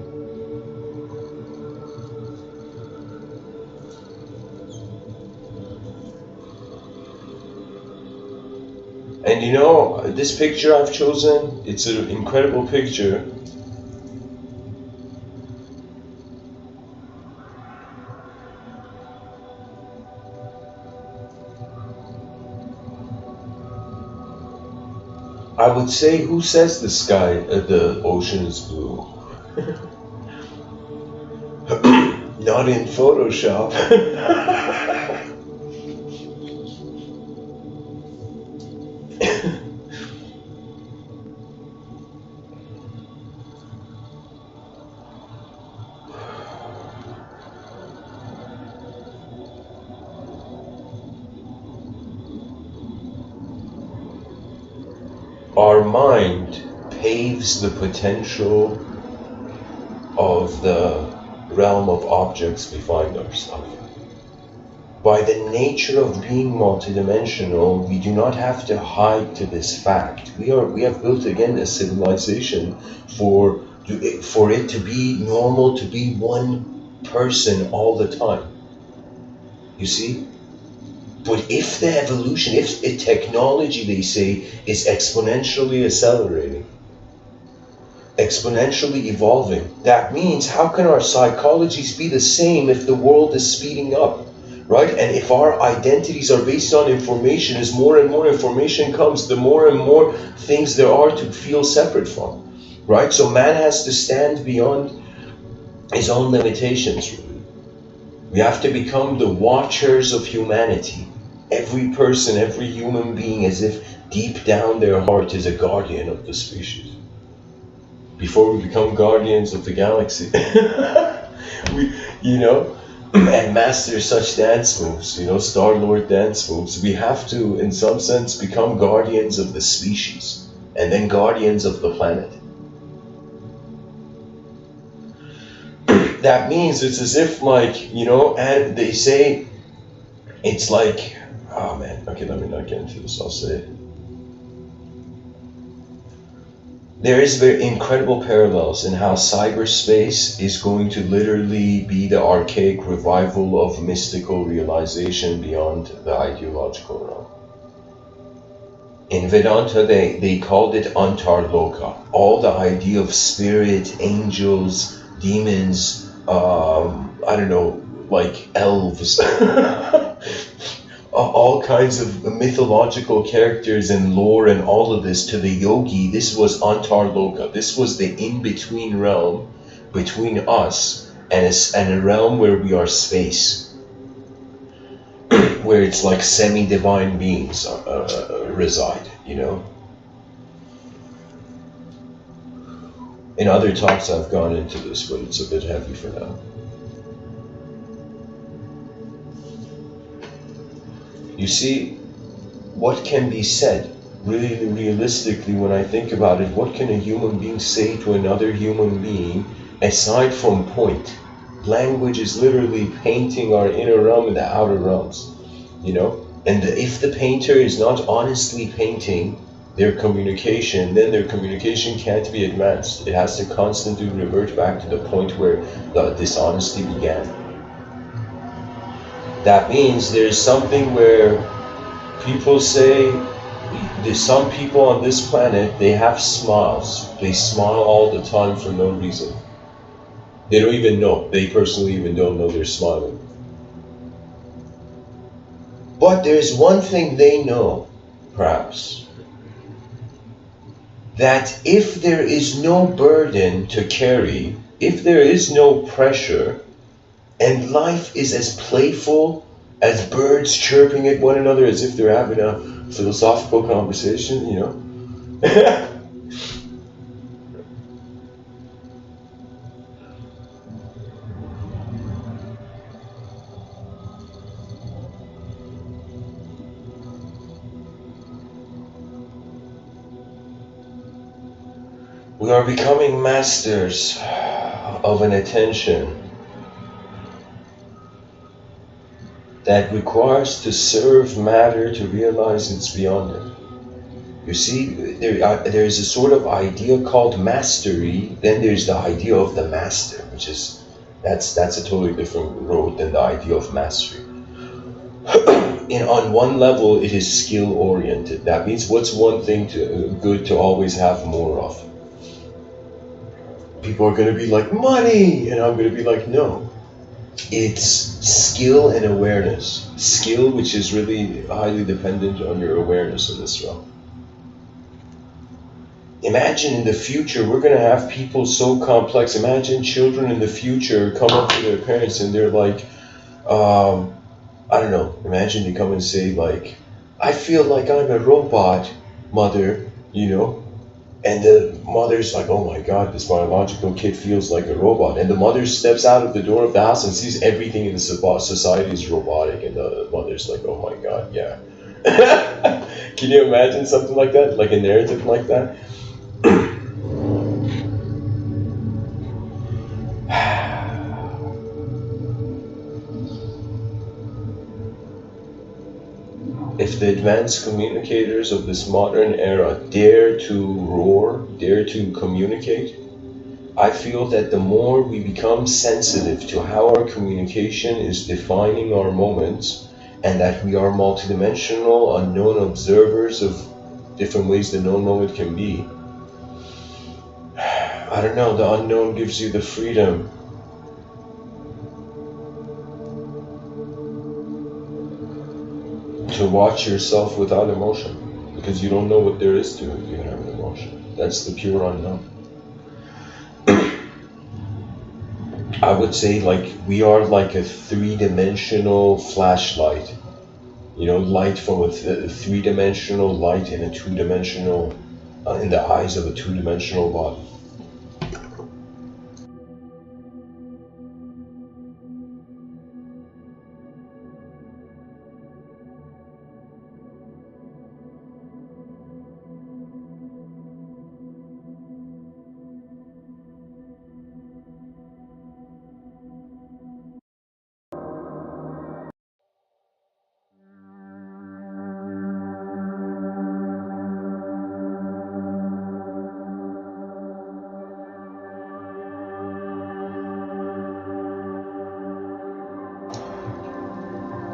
And you know, this picture I've chosen, it's an incredible picture. I would say, who says the sky, the ocean is blue? Not in Photoshop. Our mind paves the potential of the realm of objects we find ourselves. By the nature of being multidimensional, we do not have to hide to this fact. We have built again a civilization for it to be normal to be one person all the time. You see? But if the evolution, if the technology, they say, is exponentially accelerating, exponentially evolving, that means how can our psychologies be the same if the world is speeding up? Right? And if our identities are based on information, as more and more information comes, the more and more things there are to feel separate from. Right? So man has to stand beyond his own limitations, really. We have to become the watchers of humanity. Every person, every human being, as if deep down their heart is a guardian of the species. Before we become guardians of the galaxy. And master such dance moves, Star-Lord dance moves, we have to, in some sense, become guardians of the species, and then guardians of the planet. That means it's as if, and they say, it's like, oh man, okay, let me not get into this, I'll say it. There is very incredible parallels in how cyberspace is going to literally be the archaic revival of mystical realization beyond the ideological realm. In Vedanta, they called it Antarloka. All the idea of spirit, angels, demons, elves, all kinds of mythological characters and lore and all of this. To the yogi, this was Antarloka. This was the in-between realm between us and a realm where we are space, where it's like semi-divine beings reside, In other talks I've gone into this, but it's a bit heavy for now. You see, what can be said, really realistically, when I think about it, what can a human being say to another human being aside from point? Language is literally painting our inner realm and the outer realms, And if the painter is not honestly painting their communication, then their communication can't be advanced. It has to constantly revert back to the point where the dishonesty began. That means there's something where people say, there's some people on this planet, they have smiles. They smile all the time for no reason. They don't even know. They personally even don't know they're smiling. But there's one thing they know, perhaps, that if there is no burden to carry, if there is no pressure, and life is as playful as birds chirping at one another as if they're having a philosophical conversation, We are becoming masters of an attention that requires to serve matter to realize it's beyond it. You see, there is a sort of idea called mastery, then there's the idea of the master, which is, that's a totally different road than the idea of mastery. On one level, it is skill-oriented. That means what's one thing good to always have more of? People are going to be like, money! And I'm going to be like, no. It's skill and awareness. Skill, which is really highly dependent on your awareness in this realm. Imagine in the future, we're going to have people so complex. Imagine children in the future come up to their parents and they're like, I don't know, imagine they come and say like, I feel like I'm a robot, mother, And the mother's like, oh my God, this biological kid feels like a robot. And the mother steps out of the door of the house and sees everything in the society is robotic. And the mother's like, oh my God, yeah. Can you imagine something like that? Like a narrative like that? if the advanced communicators of this modern era dare to roar, dare to communicate, I feel that the more we become sensitive to how our communication is defining our moments, and that we are multidimensional, unknown observers of different ways the known moment can be. I don't know, the unknown gives you the freedom to watch yourself without emotion, because you don't know what there is to it if you have an emotion. That's the pure unknown. I would say, like, we are like a three-dimensional flashlight. You know, light from a three-dimensional light in a two-dimensional, in the eyes of a two-dimensional body.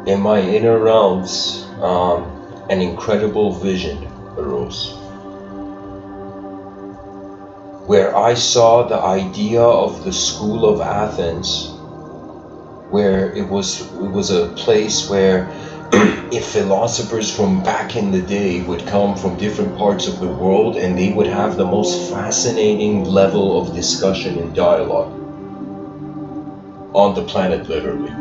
In my inner realms, an incredible vision arose, where I saw the idea of the school of Athens, where it was a place where if philosophers from back in the day would come from different parts of the world, and they would have the most fascinating level of discussion and dialogue on the planet, literally.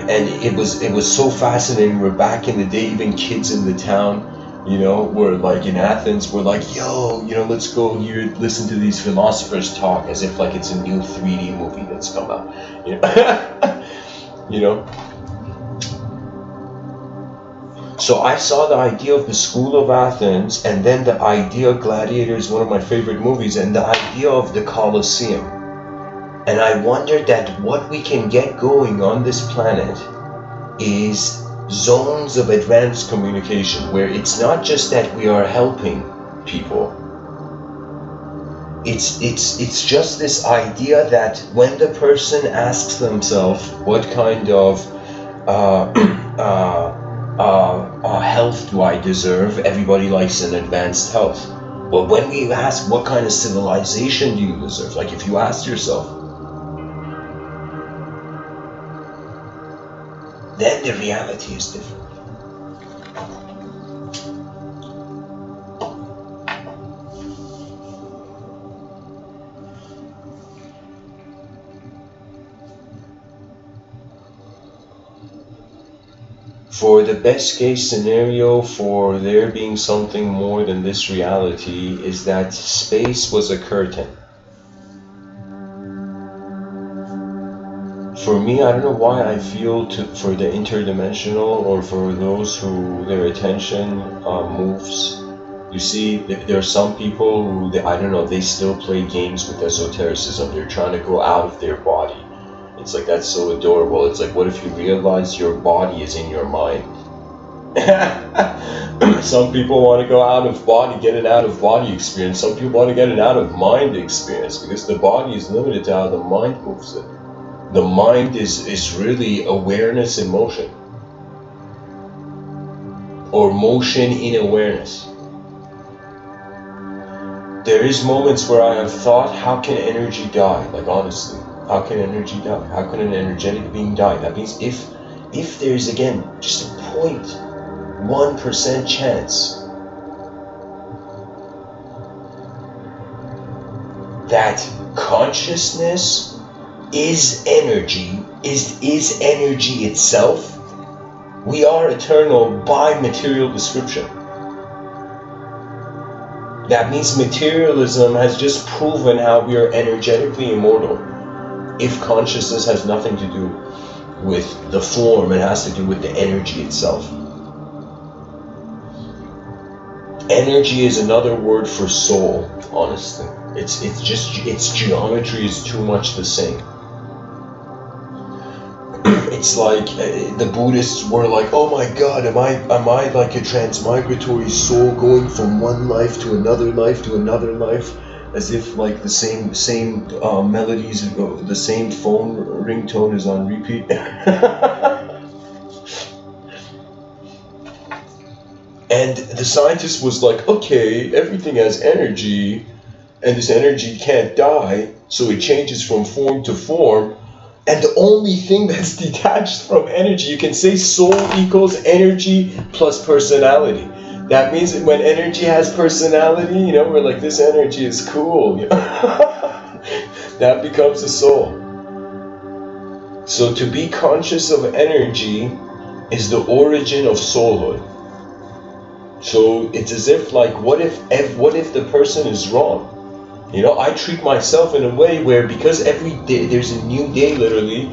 And it was so fascinating, where back in the day, even kids in the town, you know, were like in Athens, were like, yo, you know, let's go here, listen to these philosophers talk, as if like it's a new 3D movie that's come out, you know. You know. So I saw the idea of the school of Athens, and then the idea of Gladiator is one of my favorite movies, and the idea of the Colosseum. And I wondered that what we can get going on this planet is zones of advanced communication, where it's not just that we are helping people. It's just this idea that when the person asks themselves what kind of health do I deserve, everybody likes an advanced health. But when we ask what kind of civilization do you deserve, like if you ask yourself, then the reality is different. For the best case scenario for there being something more than this reality is that space was a curtain. For me, I don't know why I feel for the interdimensional, or for those who their attention moves. You see, there are some people who, I don't know, they still play games with esotericism. They're trying to go out of their body. It's like, that's so adorable. It's like, what if you realize your body is in your mind? Some people want to go out of body, get an out of body experience. Some people want to get an out of mind experience, because the body is limited to how the mind moves it. The mind is really awareness in motion, or motion in awareness. There is moments where I have thought, how can energy die? Like, honestly, how can energy die? How can an energetic being die? That means if there's, again, just a 0.1% chance that consciousness is energy, is energy itself, we are eternal by material description. That means materialism has just proven how we are energetically immortal. If consciousness has nothing to do with the form, it has to do with the energy itself. Energy is another word for soul, honestly. Its geometry is too much the same. it's like the Buddhists were like, oh my God, am I like a transmigratory soul going from one life to another life to another life, as if like the same melodies, the same phone ringtone is on repeat. And the scientist was like, okay, everything has energy, and this energy can't die, so it changes from form to form. And the only thing that's detached from energy, you can say soul equals energy plus personality. That means that when energy has personality, you know, we're like, this energy is cool. You know? That becomes a soul. So to be conscious of energy is the origin of soulhood. So it's as if like, what if the person is wrong? You know, I treat myself in a way where, because every day there's a new day, literally.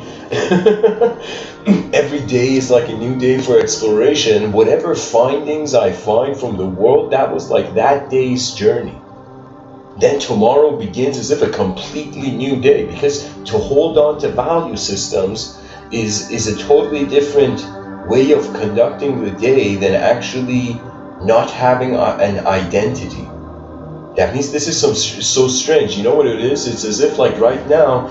Every day is like a new day for exploration. Whatever findings I find from the world, that was like that day's journey. Then tomorrow begins as if a completely new day, because to hold on to value systems is a totally different way of conducting the day than actually not having an identity. That means this is so strange. You know what it is? It's as if like right now,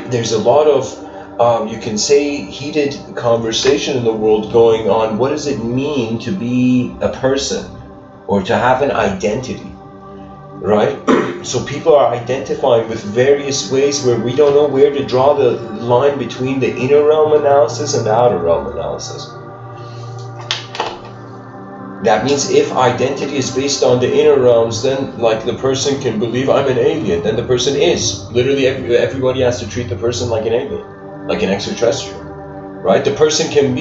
there's a lot of, you can say, heated conversation in the world going on. What does it mean to be a person or to have an identity, right? So people are identifying with various ways where we don't know where to draw the line between the inner realm analysis and the outer realm analysis. That means if identity is based on the inner realms, then like the person can believe I'm an alien, then the person is. Literally everybody has to treat the person like an alien, like an extraterrestrial, right? The person can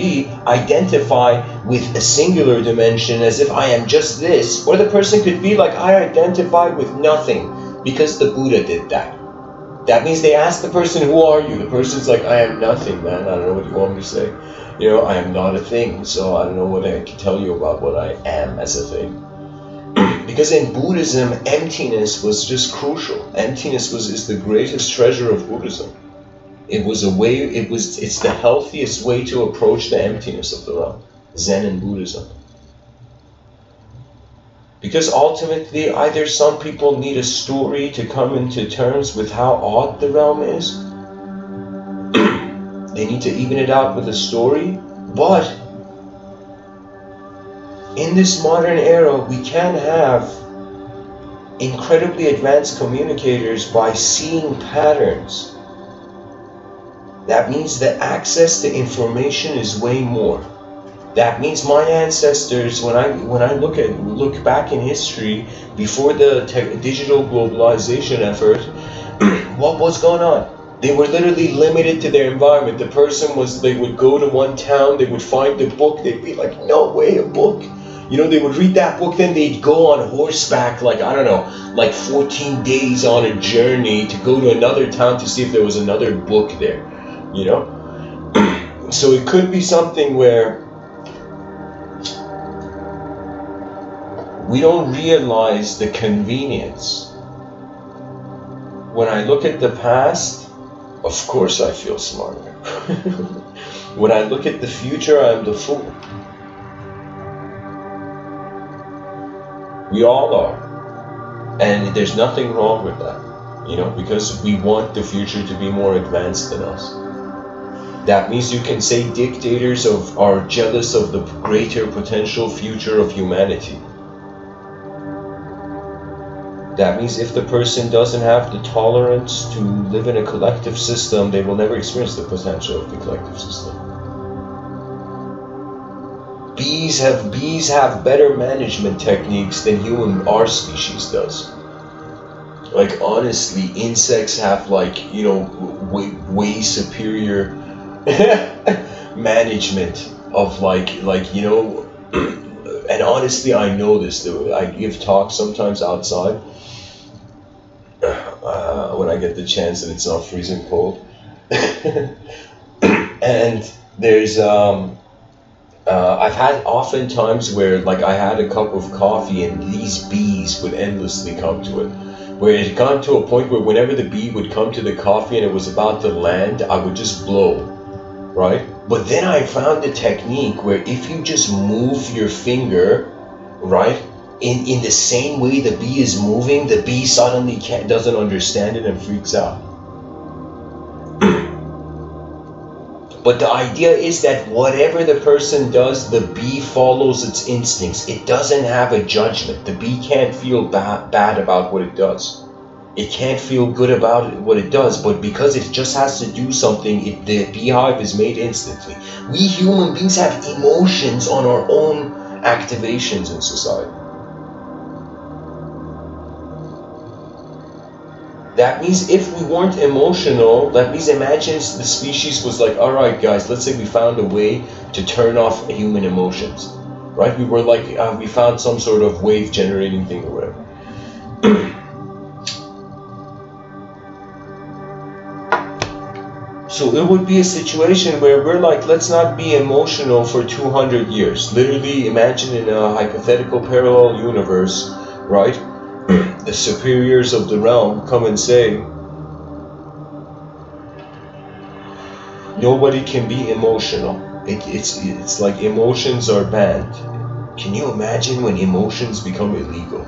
identify with a singular dimension as if I am just this, or the person could be like, I identify with nothing because the Buddha did that. That means they ask the person, who are you? The person's like, I am nothing, man. I don't know what you want me to say. You know, I am not a thing, so I don't know what I can tell you about what I am as a thing. Because in Buddhism, emptiness was just crucial. Emptiness is the greatest treasure of Buddhism. It's the healthiest way to approach the emptiness of the realm. Zen and Buddhism. Because ultimately, either some people need a story to come into terms with how odd the realm is. They need to even it out with a story. But in this modern era, we can have incredibly advanced communicators by seeing patterns. That means that access to information is way more. That means my ancestors, when I look back in history, before the digital globalization effort, what was going on? They were literally limited to their environment. The person they would go to one town, they would find the book, they'd be like, no way, a book. You know, they would read that book, then they'd go on horseback, like, I don't know, like 14 days on a journey to go to another town to see if there was another book there, you know? So it could be something where we don't realize the convenience. When I look at the past, of course I feel smarter. When I look at the future, I'm the fool. We all are. And there's nothing wrong with that, you know, because we want the future to be more advanced than us. That means you can say dictators are jealous of the greater potential future of humanity. That means if the person doesn't have the tolerance to live in a collective system, they will never experience the potential of the collective system. Bees have better management techniques than our species does. Like honestly, insects have like, you know, way superior management of like you know. And honestly, I know this. I give talks sometimes outside. When I get the chance and it's not freezing cold. And there's I've had often times where like I had a cup of coffee and these bees would endlessly come to it, where it had gone to a point where whenever the bee would come to the coffee and it was about to land, I would just blow, right? But then I found a technique where if you just move your finger, right, in the same way the bee is moving, the bee suddenly doesn't understand it and freaks out. But the idea is that whatever the person does, the bee follows its instincts. It doesn't have a judgment. The bee can't feel bad about what it does. It can't feel good about what it does, but because it just has to do something, the beehive is made instantly. We human beings have emotions on our own activations in society. That means if we weren't emotional, that means imagine the species was like, all right guys, let's say we found a way to turn off human emotions, right? We were like, we found some sort of wave generating thing or whatever. So it would be a situation where we're like, let's not be emotional for 200 years. Literally imagine in a hypothetical parallel universe, right? The superiors of the realm come and say, nobody can be emotional. It's like emotions are banned. Can you imagine when emotions become illegal?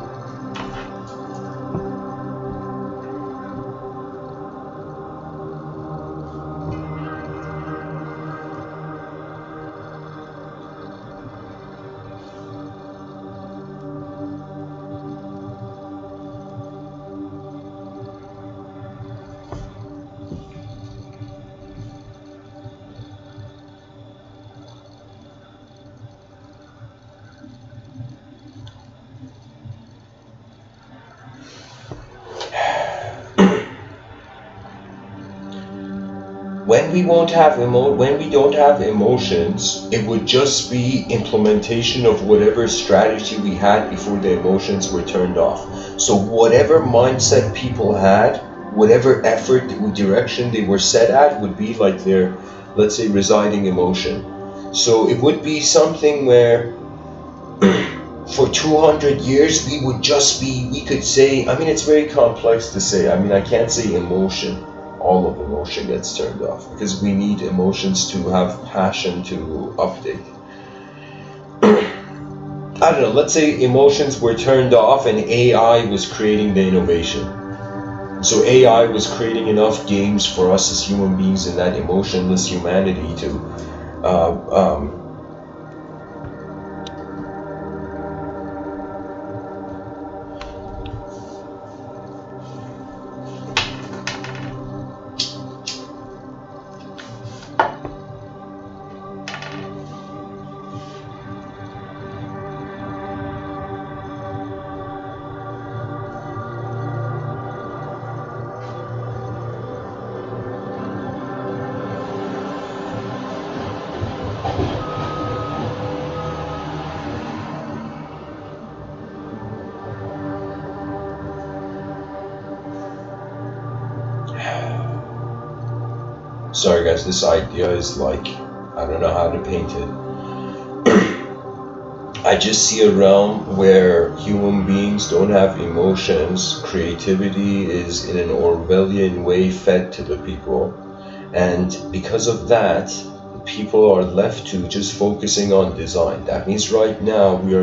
When we don't have emotions, it would just be implementation of whatever strategy we had before the emotions were turned off. So whatever mindset people had, whatever effort, direction they were set at would be like their, let's say, residing emotion. So it would be something where for 200 years we would just be, we could say, I mean, it's very complex to say. I mean, I can't say emotion. All of emotion gets turned off because we need emotions to have passion to update. I don't know, let's say emotions were turned off and AI was creating the innovation. So AI was creating enough games for us as human beings in that emotionless humanity to sorry guys, this idea is like, I don't know how to paint it. I just see a realm where human beings don't have emotions. Creativity is in an Orwellian way fed to the people. And because of that, people are left to just focusing on design. That means right now we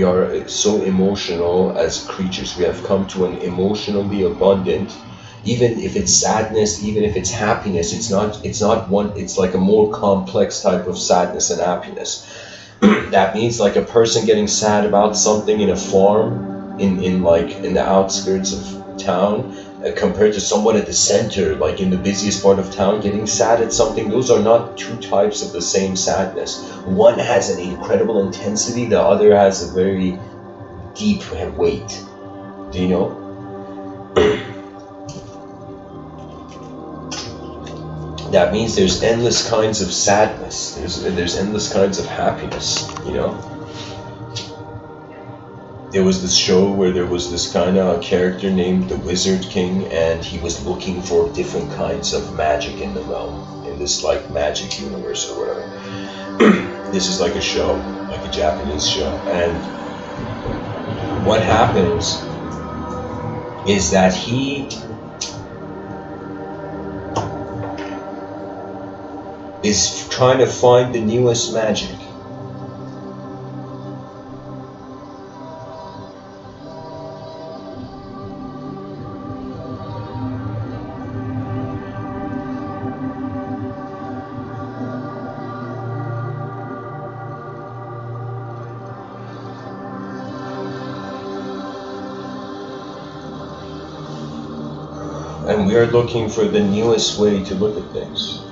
are so emotional as creatures. We have come to an emotionally abundant. Even if it's sadness, even if it's happiness, it's not one, it's like a more complex type of sadness and happiness. That means like a person getting sad about something in a farm, in the outskirts of town, compared to someone at the center, like in the busiest part of town, getting sad at something. Those are not two types of the same sadness. One has an incredible intensity, the other has a very deep weight. Do you know? That means there's endless kinds of sadness. There's endless kinds of happiness, you know? There was this show where there was this kind of character named the Wizard King, and he was looking for different kinds of magic in the realm, in this like magic universe or whatever. This is like a show, like a Japanese show. And what happens is that is trying to find the newest magic. And we are looking for the newest way to look at things.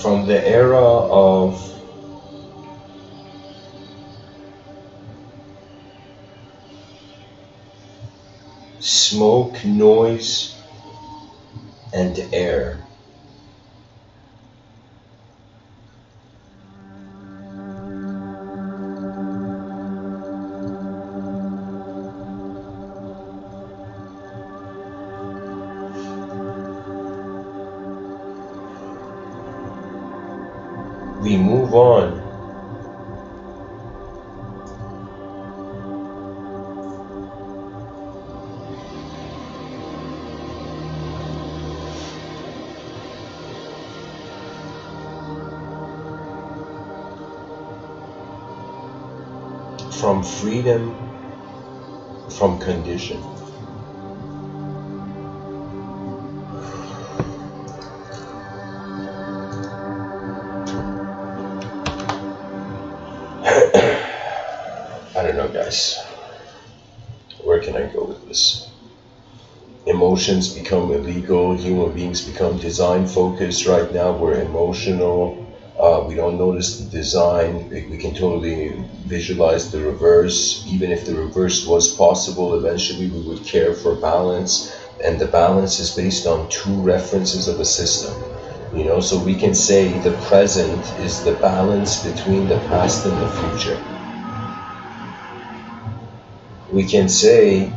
From the era of smoke, noise, and air, we move on from freedom from condition. I don't know, guys. Where can I go with this? Emotions become illegal. Human beings become design focused. Right now we're emotional. We don't notice the design. We can totally visualize the reverse. Even if the reverse was possible, eventually we would care for balance. And the balance is based on two references of a system. So we can say the present is the balance between the past and the future. We can say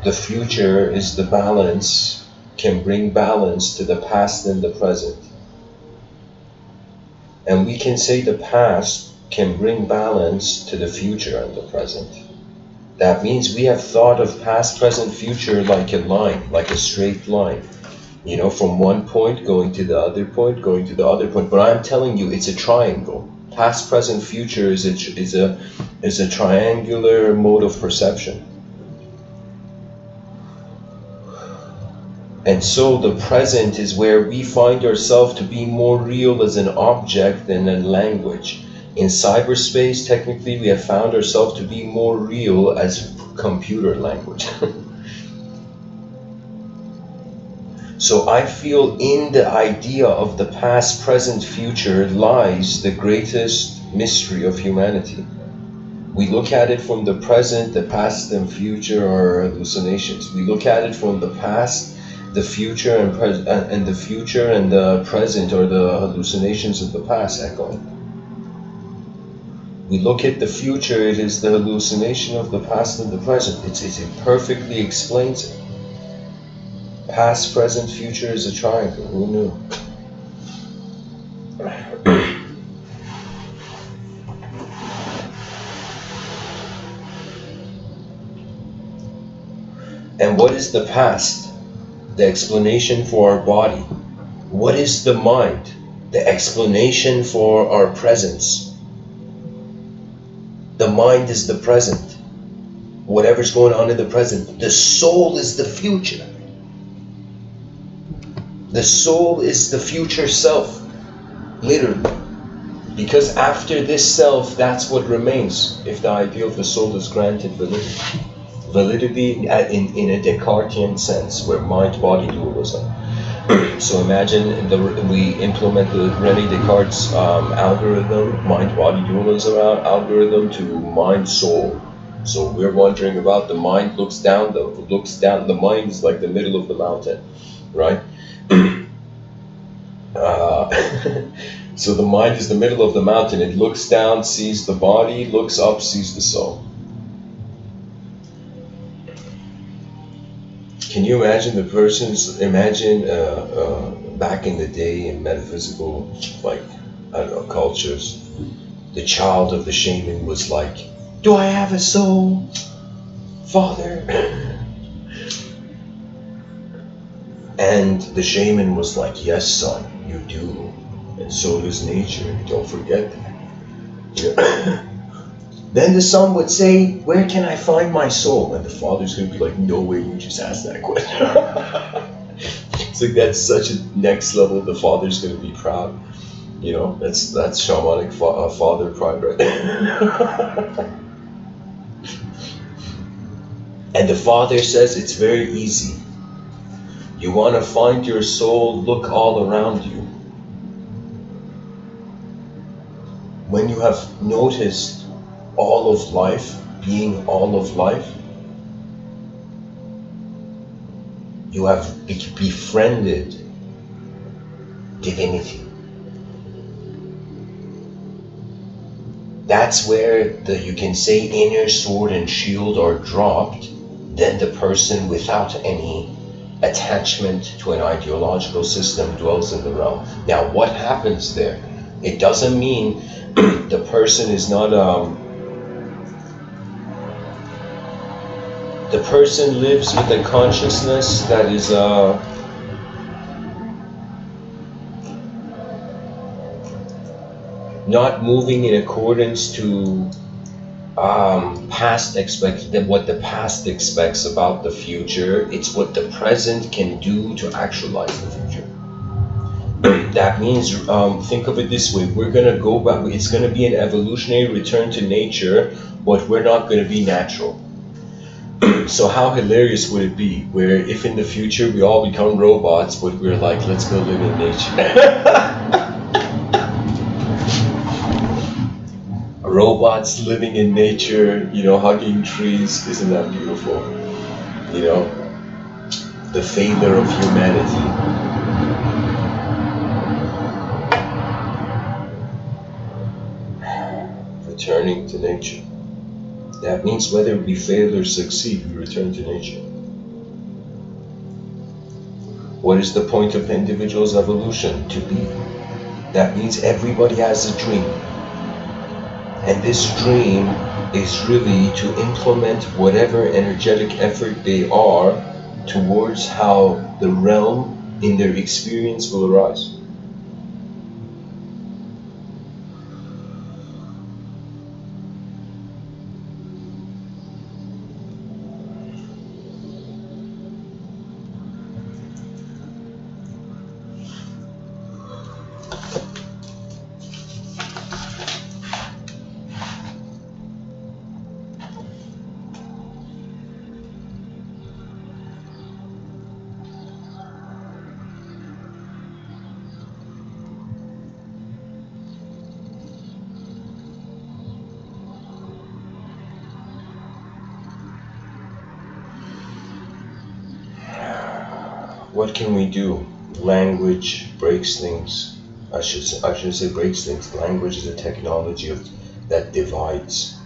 the future is the balance, can bring balance to the past and the present. And we can say the past can bring balance to the future and the present. That means we have thought of past, present, future like a line, like a straight line. From one point going to the other point, going to the other point. But I'm telling you, it's a triangle. Past, present, future is a triangular mode of perception. And so the present is where we find ourselves to be more real as an object than a language. In cyberspace, technically, we have found ourselves to be more real as computer language. So I feel in the idea of the past, present, future lies the greatest mystery of humanity. We look at it from the present, the past and future are hallucinations. We look at it from the past, the future and the future and the present are the hallucinations of the past echoing. We look at the future, it is the hallucination of the past and the present. It perfectly explains it. Past, present, future is a triangle. Who knew? And what is the past? The explanation for our body. What is the mind? The explanation for our presence. The mind is the present. Whatever's going on in the present. The soul is the future. The soul is the future self, literally. Because after this self, that's what remains, if the idea of the soul is granted validity. Validity in a Descartesian sense, where mind-body dualism. So imagine we implement the René Descartes' algorithm, mind-body dualism algorithm to mind-soul. So we're wondering about the mind looks down, the mind is like the middle of the mountain, right? So the mind is the middle of the mountain. It looks down, sees the body, looks up, sees the soul. Can you imagine the person's, back in the day in metaphysical, like, I don't know, cultures, the child of the shaman was like, do I have a soul, father? And the shaman was like, yes, son, you do. And so does nature, don't forget that. Yeah. Then the son would say, where can I find my soul? And the father's going to be like, no way, you just asked that question. It's like, that's such a next level. The father's going to be proud. You know, that's shamanic father pride, right? And the father says, it's very easy. You want to find your soul, look all around you. When you have noticed all of life being all of life, you have befriended divinity. That's where you can say inner sword and shield are dropped. Then the person without any attachment to an ideological system dwells in the realm. Now what happens there? It doesn't mean the person is not the person lives with a consciousness that is not moving in accordance to what the past expects about the future. It's what the present can do to actualize the future. That means, think of it this way, we're going to go back, it's going to be an evolutionary return to nature, but we're not going to be natural. So how hilarious would it be, where if in the future we all become robots, but we're like, let's go live in nature. Robots living in nature, you know, hugging trees, isn't that beautiful? You know, the failure of humanity. Returning to nature. That means whether we fail or succeed, we return to nature. What is the point of the individual's evolution? To be. That means everybody has a dream. And this dream is really to implement whatever energetic effort they are towards how the realm in their experience will arise. What can we do? Language breaks things. I should say breaks things. Language is a technology that divides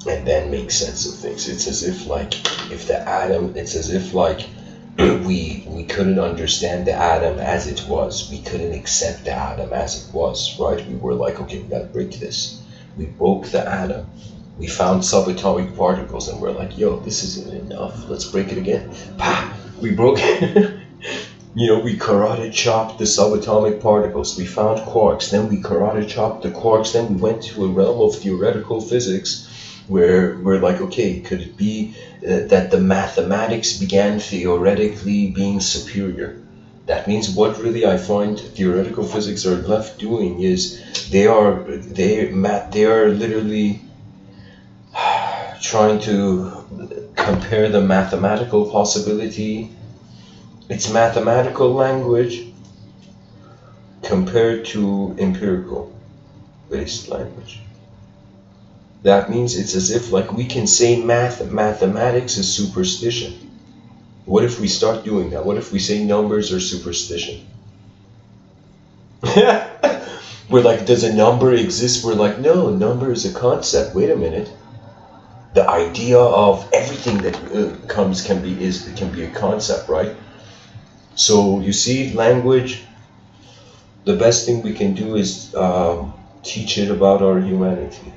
and then makes sense of things. It's as if like it's as if like we couldn't understand the atom as it was. We couldn't accept the atom as it was, right? We were like, okay, we gotta break this. We broke the atom. We found subatomic particles and we're like, yo, this isn't enough. Let's break it again. Pah! We broke it. You know, we karate chopped the subatomic particles. We found quarks. Then we karate chopped the quarks. Then we went to a realm of theoretical physics where we're like, okay, could it be that the mathematics began theoretically being superior? That means what really I find theoretical physics are left doing is they are literally trying to compare the mathematical possibility. It's mathematical language compared to empirical based language. That means it's as if like we can say mathematics is superstition. What if we start doing that? What if we say numbers are superstition? We're like, does a number exist? We're like, no, number is a concept. Wait a minute. The idea of everything that comes can be a concept, right? So you see, language, the best thing we can do is teach it about our humanity.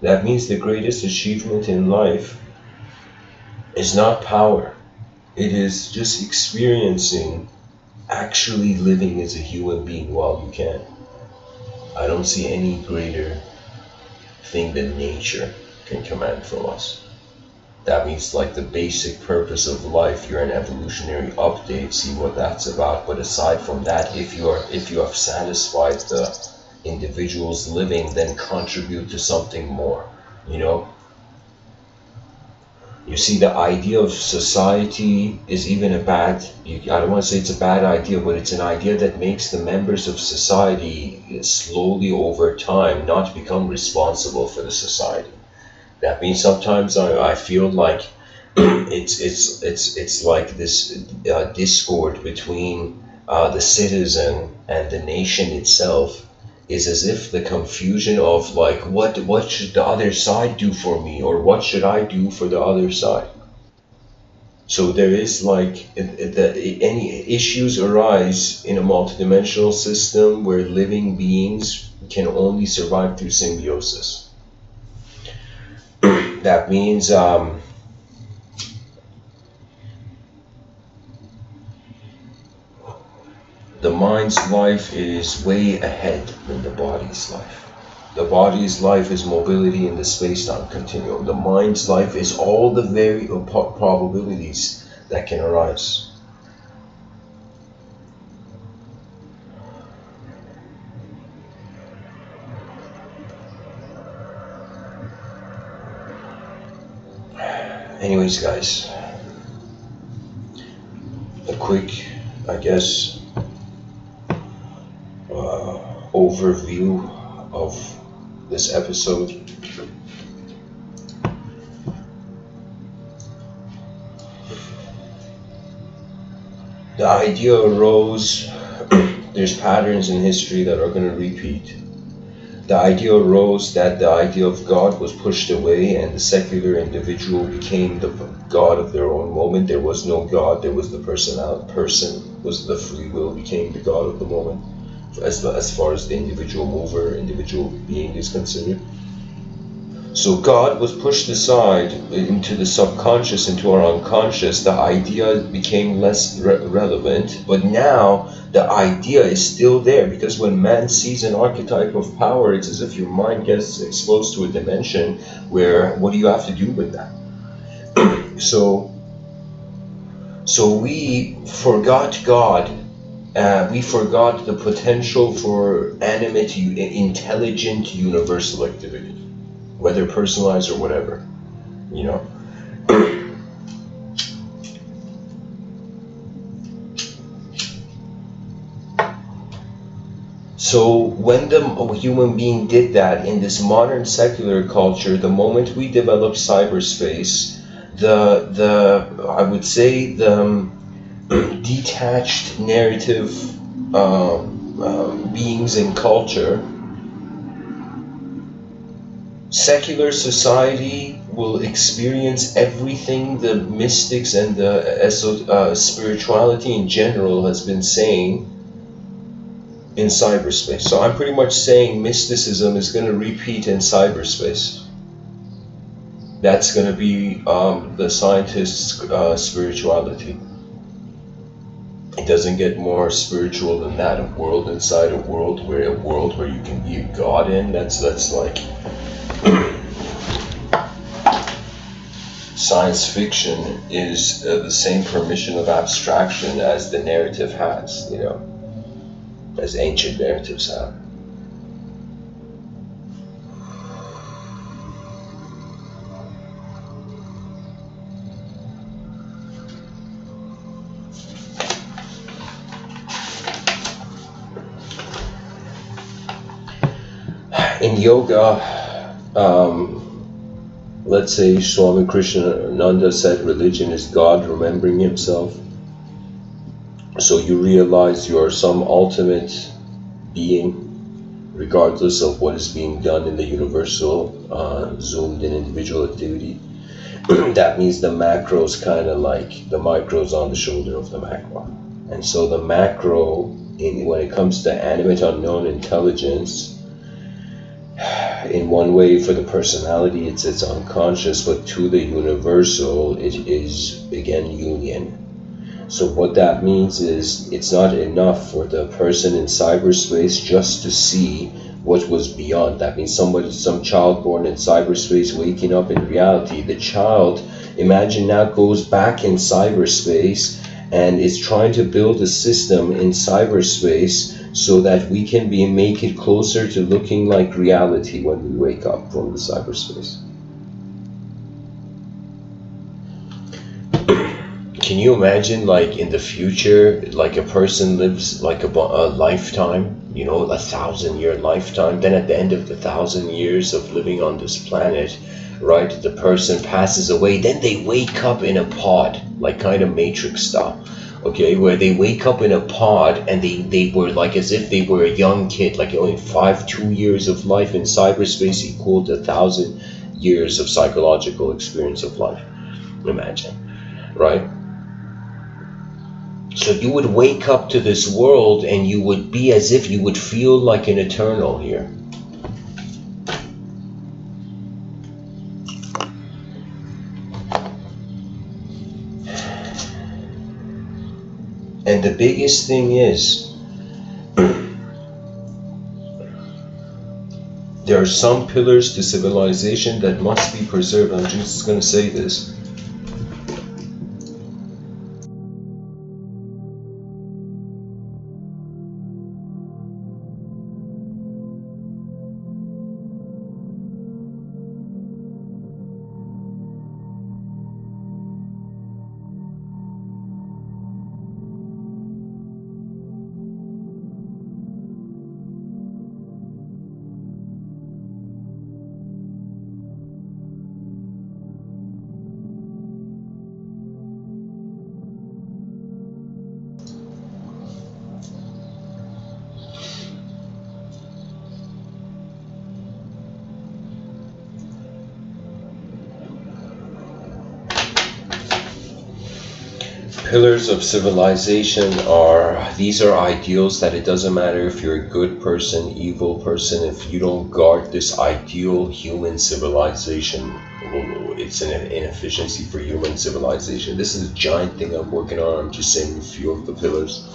That means the greatest achievement in life is not power. It is just experiencing, actually living as a human being while you can. I don't see any greater thing than nature can command from us. That means like the basic purpose of life. You're an evolutionary update, see what that's about. But aside from that, if you have satisfied the individuals living, then contribute to something more, you know. You see, the idea of society is even a bad, I don't want to say it's a bad idea, but it's an idea that makes the members of society slowly over time not become responsible for the society. That means sometimes I feel like it's like this discord between the citizen and the nation itself is as if the confusion of like what should the other side do for me, or what should I do for the other side. So there is like any issues arise in a multidimensional system where living beings can only survive through symbiosis. That means the mind's life is way ahead than the body's life. The body's life is mobility in the space-time continuum. The mind's life is all the very probabilities that can arise. Anyways, guys, a quick, I guess, overview of this episode. The idea arose, there's patterns in history that are going to repeat. The idea arose that the idea of God was pushed away and the secular individual became the God of their own moment. There was no God, there was the person was the free will, became the God of the moment. As far as the individual mover, individual being is concerned. So God was pushed aside into the subconscious, into our unconscious. The idea became less relevant, but now the idea is still there, because when man sees an archetype of power, it's as if your mind gets exposed to a dimension where, what do you have to do with that? So we forgot God. We forgot the potential for animate, intelligent, universal activity, whether personalized or whatever, you know. So when the human being did that in this modern secular culture, the moment we developed cyberspace, I would say the detached narrative beings in culture, secular society will experience everything the mystics and the spirituality in general has been saying in cyberspace. So I'm pretty much saying mysticism is going to repeat in cyberspace. That's going to be the scientist's spirituality. It doesn't get more spiritual than that. A world inside a world where you can be a god in. That's like science fiction is the same permission of abstraction as the narrative has, you know, as ancient narratives have. In yoga, let's say Swami Krishnananda said religion is God remembering himself. So you realize you're some ultimate being, regardless of what is being done in the universal, zoomed in individual activity. That means the macro is kind of like the micro is on the shoulder of the macro. And so the macro, when it comes to animate unknown intelligence, in one way for the personality it's unconscious, but to the universal it is again union. So what that means is it's not enough for the person in cyberspace just to see what was beyond. That means some child born in cyberspace waking up in reality. The child, imagine now, goes back in cyberspace and is trying to build a system in cyberspace so that we can make it closer to looking like reality when we wake up from the cyberspace. Can you imagine, like, in the future, like a person lives like a lifetime, you know, 1,000-year lifetime, then at the end of the 1,000 years of living on this planet, right, the person passes away, then they wake up in a pod, like kind of Matrix style, okay, where they wake up in a pod and they were like as if they were a young kid, like only 2 years of life in cyberspace equal to 1,000 years of psychological experience of life. Imagine, right? So you would wake up to this world and you would be as if you would feel like an eternal here. And the biggest thing is, there are some pillars to civilization that must be preserved. I'm just going to say this. Pillars of civilization these are ideals that it doesn't matter if you're a good person, evil person, if you don't guard this ideal human civilization, it's an inefficiency for human civilization. This is a giant thing I'm working on. I'm just saying a few of the pillars.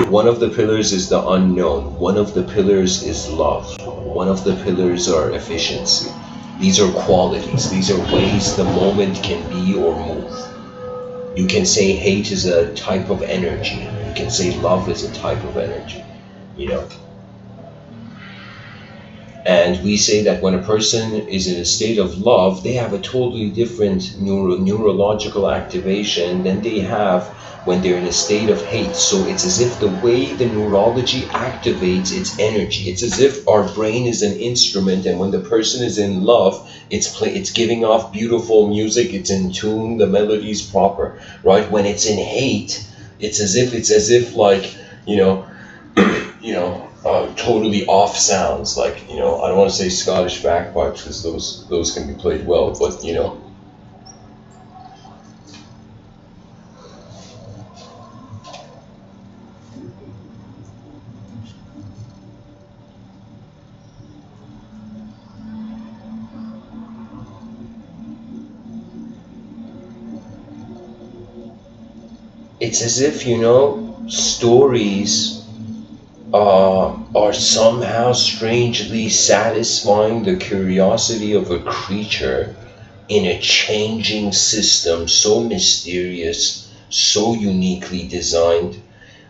One of the pillars is the unknown. One of the pillars is love. One of the pillars are efficiency. These are qualities. These are ways the moment can be or move. You can say hate is a type of energy. You can say love is a type of energy, you know. And we say that when a person is in a state of love, they have a totally different neurological activation than they have when they're in a state of hate. So it's as if the way the neurology activates its energy, it's as if our brain is an instrument, and when the person is in love, it's giving off beautiful music, it's in tune, the melody's proper, right? When it's in hate, it's as if like, you know, totally off sounds, like, you know, I don't want to say Scottish bagpipes because those can be played well, but, you know, it's as if, you know, stories are somehow strangely satisfying the curiosity of a creature in a changing system so mysterious, so uniquely designed,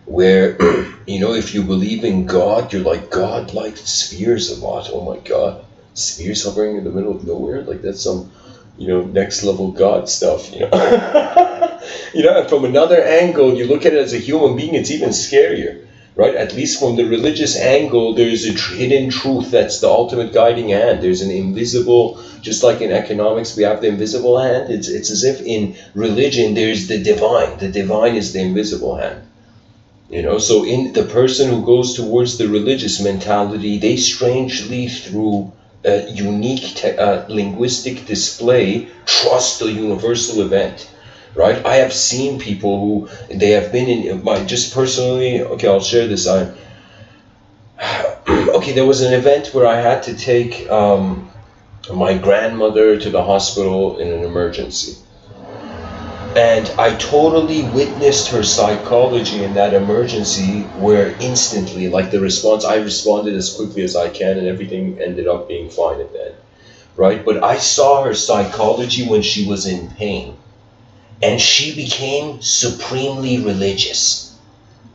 where, you know, if you believe in God, you're like, God like spheres a lot. Oh my God, spheres hovering in the middle of nowhere? Like, that's some, you know, next level God stuff, you know. You know, and from another angle, you look at it as a human being, it's even scarier, right? At least from the religious angle, there's a hidden truth that's the ultimate guiding hand. There's an invisible, just like in economics, we have the invisible hand. It's as if in religion, there's the divine. The divine is the invisible hand. You know, so in the person who goes towards the religious mentality, they strangely, through a unique linguistic display, trust the universal event, right? I have seen people who they have been in my, just personally, okay, I'll share this. Okay, there was an event where I had to take my grandmother to the hospital in an emergency. And I totally witnessed her psychology in that emergency, where instantly, like the response, I responded as quickly as I can and everything ended up being fine at that, right? But I saw her psychology when she was in pain, and she became supremely religious.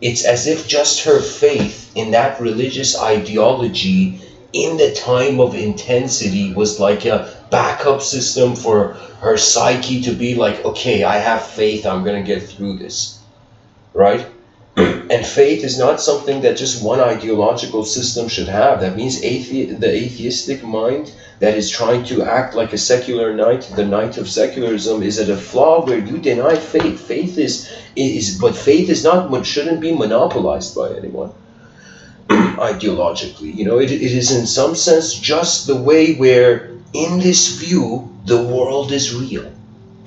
It's as if just her faith in that religious ideology in the time of intensity was like a backup system for her psyche to be like, okay, I have faith, I'm gonna get through this, right? And faith is not something that just one ideological system should have. That means the atheistic mind that is trying to act like a secular knight, the knight of secularism, is at a flaw where you deny faith. But faith is not what shouldn't be monopolized by anyone. Ideologically, you know, it is in some sense just the way where in this view the world is real,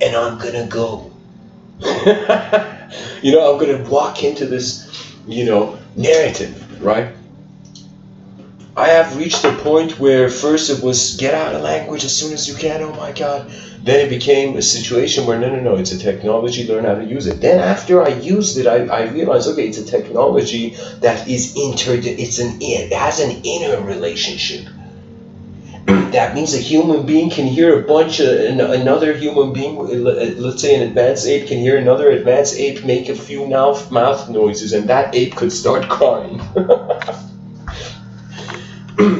and I'm gonna go. You know, I'm gonna walk into this, you know, narrative, right? I have reached a point where first it was get out of language as soon as you can, oh my god. Then it became a situation where no, it's a technology, learn how to use it. Then after I used it, I realized, okay, it's a technology that is it has an inner relationship. That means a human being can hear a bunch of another human being, let's say an advanced ape can hear another advanced ape make a few mouth noises, and that ape could start crying.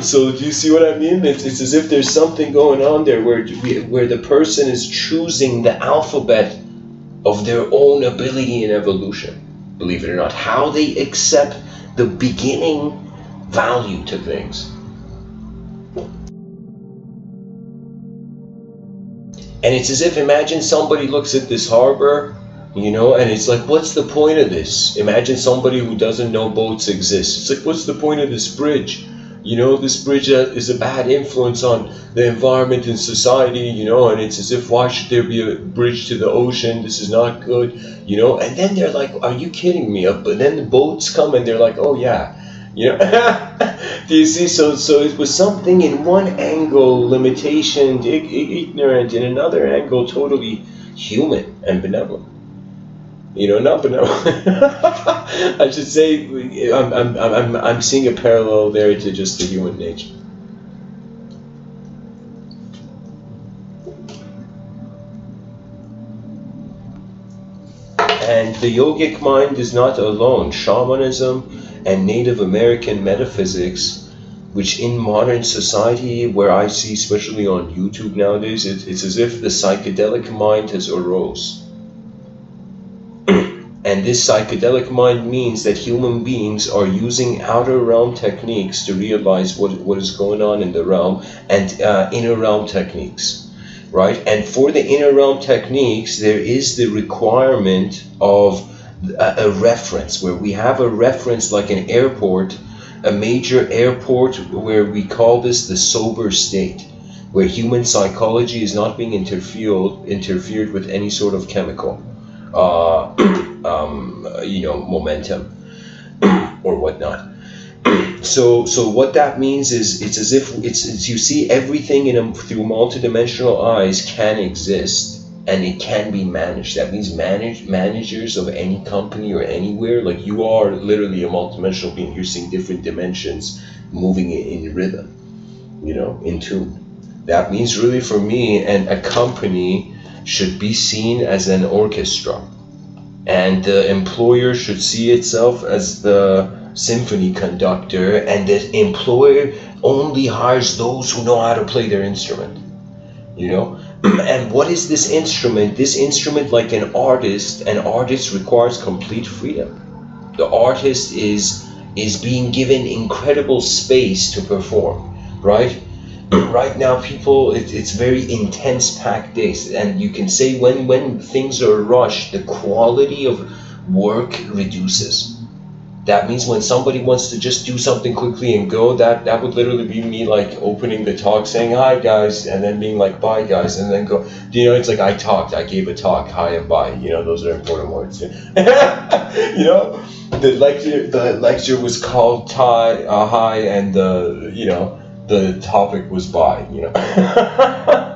So do you see what I mean? It's as if there's something going on there where the person is choosing the alphabet of their own ability and evolution, believe it or not, how they accept the beginning value to things. And it's as if, imagine somebody looks at this harbor, you know, and it's like, what's the point of this? Imagine somebody who doesn't know boats exist. It's like, what's the point of this bridge? You know, this bridge is a bad influence on the environment and society, you know, and it's as if, why should there be a bridge to the ocean? This is not good, you know. And then they're like, are you kidding me? But then the boats come and they're like, oh yeah, you know. Do you see? So it was something in one angle, limitation, ignorant, in another angle, totally human and benevolent. You know, not benevolent. I should say, I'm seeing a parallel there to just the human nature. And the yogic mind is not alone. Shamanism and Native American metaphysics, which in modern society, where I see, especially on YouTube nowadays, it's as if the psychedelic mind has arose. And this psychedelic mind means that human beings are using outer realm techniques to realize what is going on in the realm, and inner realm techniques, right? And for the inner realm techniques, there is the requirement of a reference, where we have a reference like an airport, a major airport, where we call this the sober state, where human psychology is not being interfered with any sort of chemical. You know, momentum or whatnot. So what that means is, it's as if it's you see everything through multidimensional eyes can exist, and it can be managed. That means managers of any company or anywhere, like you are literally a multidimensional being. You're seeing different dimensions moving in rhythm, you know, in tune. That means really for me, and a company should be seen as an orchestra, and the employer should see itself as the symphony conductor, and the employer only hires those who know how to play their instrument, you know. And what is this instrument? This instrument, like an artist requires complete freedom. The artist is being given incredible space to perform, right? Right now, people, it's very intense, packed days, and you can say when things are rushed, the quality of work reduces. That means when somebody wants to just do something quickly and go, that would literally be me like opening the talk, saying hi guys, and then being like bye guys, and then go. You know, it's like I gave a talk, hi and bye. You know, those are important words. You know, the lecture was called hi, and the topic was bye. You know.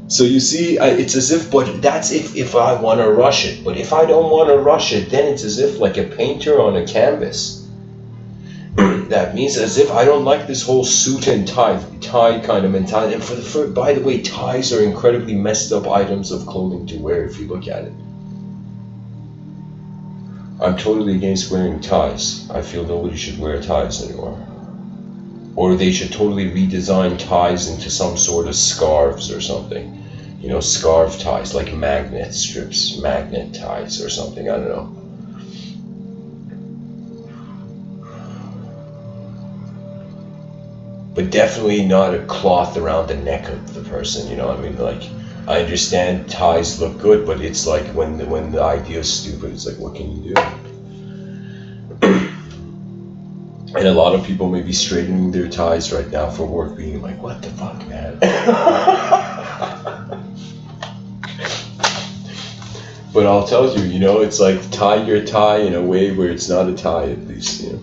So you see, it's as if, but that's if I want to rush it. But if I don't want to rush it, then it's as if like a painter on a canvas. That means as if I don't like this whole suit and tie kind of mentality. And by the way, ties are incredibly messed up items of clothing to wear if you look at it. I'm totally against wearing ties. I feel nobody should wear ties anymore. Or they should totally redesign ties into some sort of scarves or something. You know, scarf ties, like magnet strips, magnet ties or something, I don't know. But definitely not a cloth around the neck of the person, you know what I mean? Like, I understand ties look good, but it's like when the idea is stupid, it's like, what can you do? And a lot of people may be straightening their ties right now for work, being like, what the fuck, man? But I'll tell you, you know, it's like tie your tie in a way where it's not a tie, at least, you know.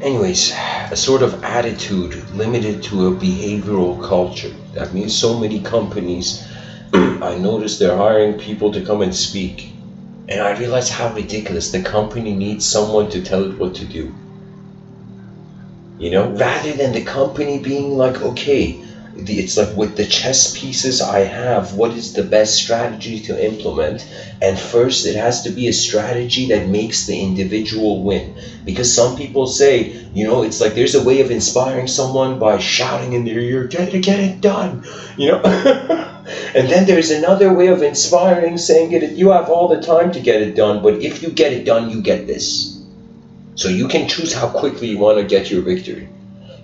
Anyways, a sort of attitude limited to a behavioral culture. That means so many companies, I noticed they're hiring people to come and speak. And I realized how ridiculous. The company needs someone to tell it what to do. You know, rather than the company being like, okay, it's like with the chess pieces I have, what is the best strategy to implement? And first, it has to be a strategy that makes the individual win. Because some people say, you know, it's like there's a way of inspiring someone by shouting in their ear, get it done, you know? And then there's another way of inspiring, saying you have all the time to get it done, but if you get it done, you get this. So you can choose how quickly you want to get your victory.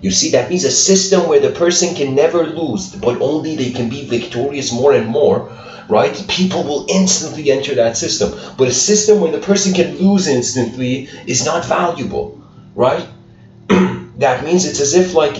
You see, that means a system where the person can never lose, but only they can be victorious more and more, right? People will instantly enter that system. But a system where the person can lose instantly is not valuable, right? That means it's as if like,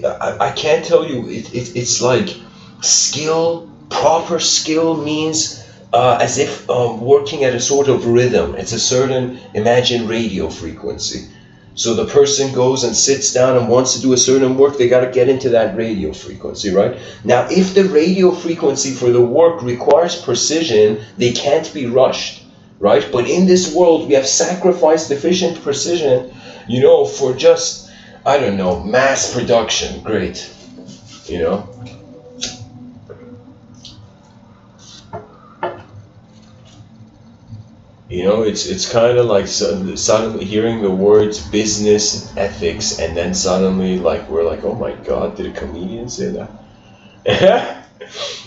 I can't tell you, it's like skill, proper skill means as if working at a sort of rhythm. It's a certain, imagine radio frequency. So the person goes and sits down and wants to do a certain work, they got to get into that radio frequency, right? Now, if the radio frequency for the work requires precision, they can't be rushed, right? But in this world, we have sacrificed efficient precision, you know, for just, I don't know, mass production. Great, you know? You know, it's kind of like suddenly hearing the words business ethics, and then suddenly like we're like, oh my God, did a comedian say that?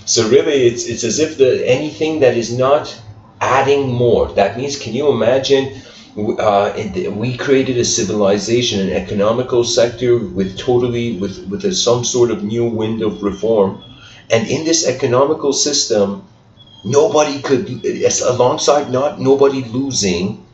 So really, it's as if anything that is not adding more. That means, can you imagine? We created a civilization, an economical sector with some sort of new wind of reform, and in this economical system, nobody could, alongside nobody losing,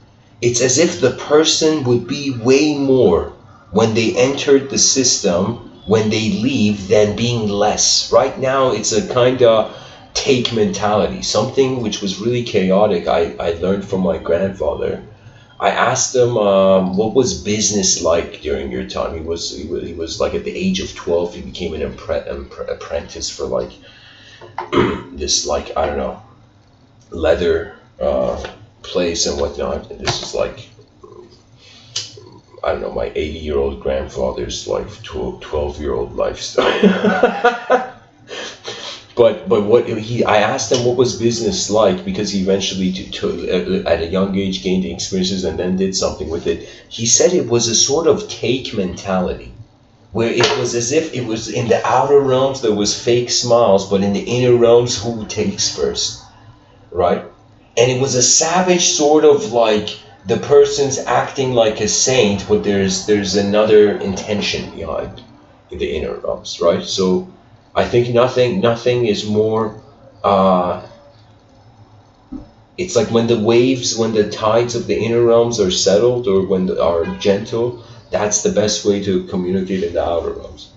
it's as if the person would be way more when they entered the system, when they leave, than being less. Right now, it's a kind of take mentality, something which was really chaotic. I learned from my grandfather. I asked him, what was business like during your time? He was like at the age of 12, he became an apprentice for like this, like, I don't know, leather place and whatnot. And this is like, I don't know, my 80-year-old grandfather's like 12-year-old lifestyle. But I asked him what was business like, because he eventually at a young age gained experiences and then did something with it. He said it was a sort of take mentality, where it was as if it was in the outer realms there was fake smiles, but in the inner realms, who takes first, right? And it was a savage sort of like the person's acting like a saint, but there's another intention behind in the inner realms, right? So I think nothing is more it's like when the tides of the inner realms are settled, or when they are gentle, that's the best way to communicate in the outer realms.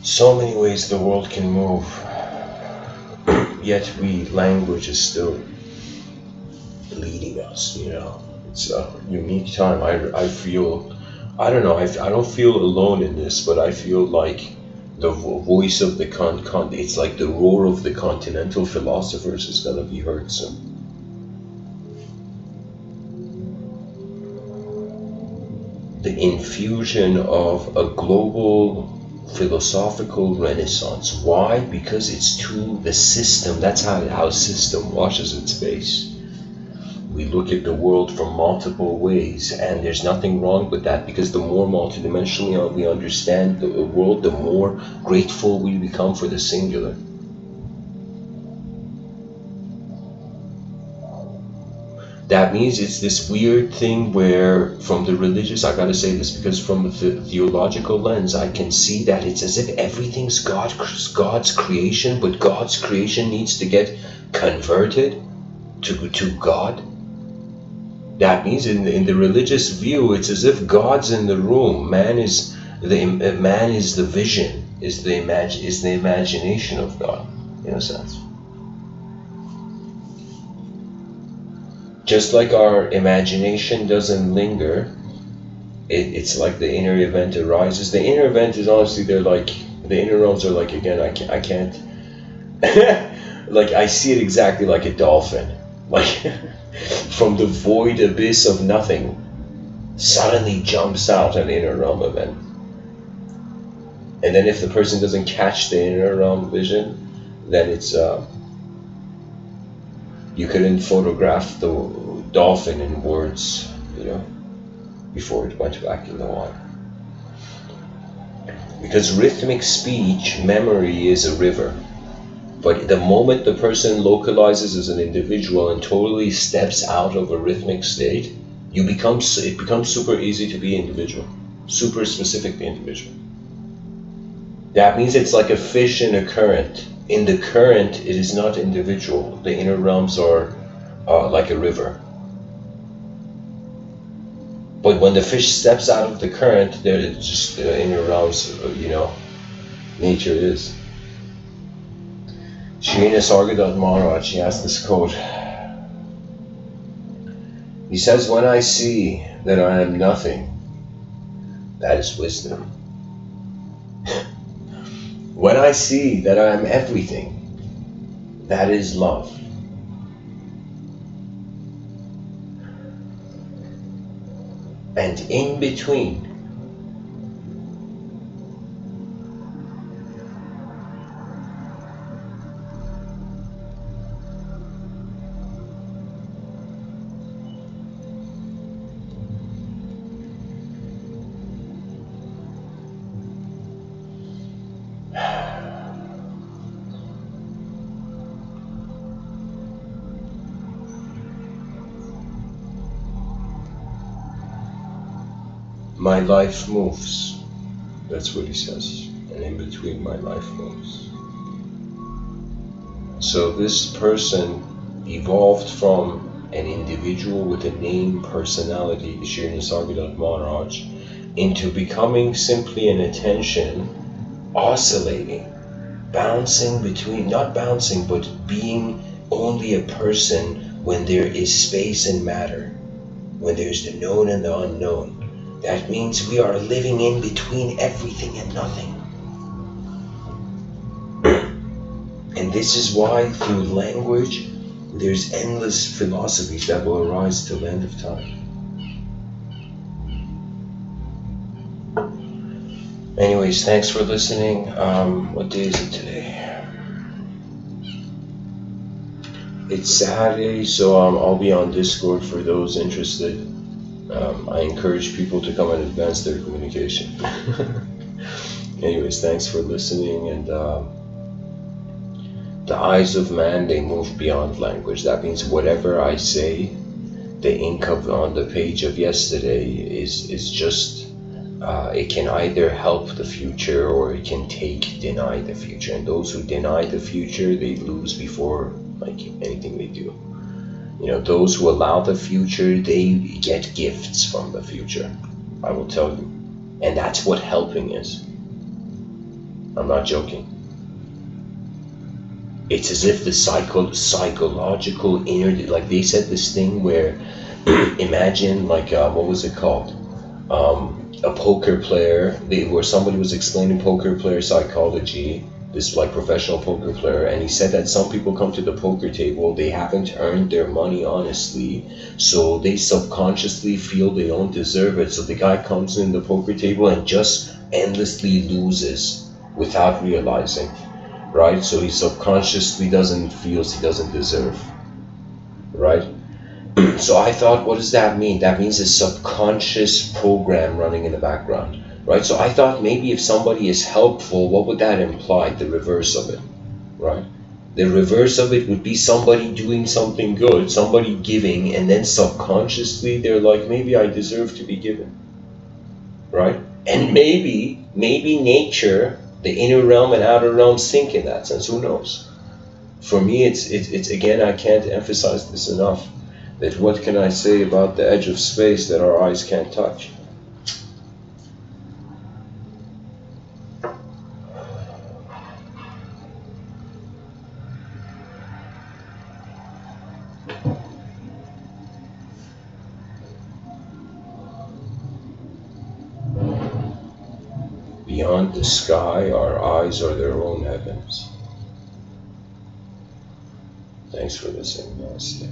So many ways the world can move, yet language is still leading us, you know. It's a unique time. I feel, I don't know, I don't feel alone in this, but I feel like the voice of the it's like the roar of the continental philosophers is gonna be heard soon. The infusion of a global philosophical renaissance. Why? Because it's to the system. That's how system washes its face. We look at the world from multiple ways, and there's nothing wrong with that, because the more multidimensionally we understand the world, the more grateful we become for the singular. That means it's this weird thing where, from the religious, I gotta say this, because from the theological lens, I can see that it's as if everything's God's creation, but God's creation needs to get converted to God. That means in the religious view, it's as if God's in the room. Man is the vision, is the imagination of God, in a sense. Just like our imagination doesn't linger, it's like the inner event arises. The inner event is honestly, they're like, the inner realms are like, again, I can't like, I see it exactly like a dolphin. Like, from the void abyss of nothing, suddenly jumps out an inner realm event. And then if the person doesn't catch the inner realm vision, then it's you couldn't photograph the dolphin in words, you know, before it went back in the water. Because rhythmic speech, memory is a river. But the moment the person localizes as an individual and totally steps out of a rhythmic state, it becomes super easy to be individual, super specific to individual. That means it's like a fish in a current. In the current, it is not individual. The inner realms are like a river. But when the fish steps out of the current, there it's just the inner realms, you know, nature is. Shrina Sargadot Maharaj, he has this quote. He says, "When I see that I am nothing, that is wisdom. When I see that I am everything, that is love. And in between, my life moves." That's what he says. And in between, my life moves. So this person evolved from an individual with a name, personality, Shri Nisargadatta Maharaj, into becoming simply an attention, oscillating, bouncing between, not bouncing, but being only a person when there is space and matter, when there's the known and the unknown. That means we are living in between everything and nothing. And this is why through language, There's endless philosophies that will arise till the end of time. Anyways, thanks for listening. What day is it today? It's Saturday, so I'll be on Discord for those interested. I encourage people to come and advance their communication. Anyways, thanks for listening, and the eyes of man, they move beyond language. That means whatever I say, the ink on the page of yesterday is just, it can either help the future or it can deny the future. And those who deny the future, they lose before like anything they do. You know, those who allow the future, they get gifts from the future. I will tell you. And that's what helping is. I'm not joking. It's as if the psychological inner, like they said this thing where, imagine like, what was it called? A poker player, where somebody was explaining poker player psychology, this like professional poker player, and he said that some people come to the poker table, they haven't earned their money honestly, so they subconsciously feel they don't deserve it. So the guy comes in the poker table and just endlessly loses without realizing, right? So he subconsciously feels he doesn't deserve, right? So I thought, what does that mean? That means a subconscious program running in the background, right? So I thought maybe if somebody is helpful, what would that imply? The reverse of it, right? The reverse of it would be somebody doing something good, somebody giving, and then subconsciously they're like, maybe I deserve to be given, right? And maybe nature, the inner realm and outer realms think in that sense. Who knows? For me, it's again, I can't emphasize this enough, that what can I say about the edge of space that our eyes can't touch? Beyond the sky, our eyes are their own heavens. Thanks for listening. Namaste.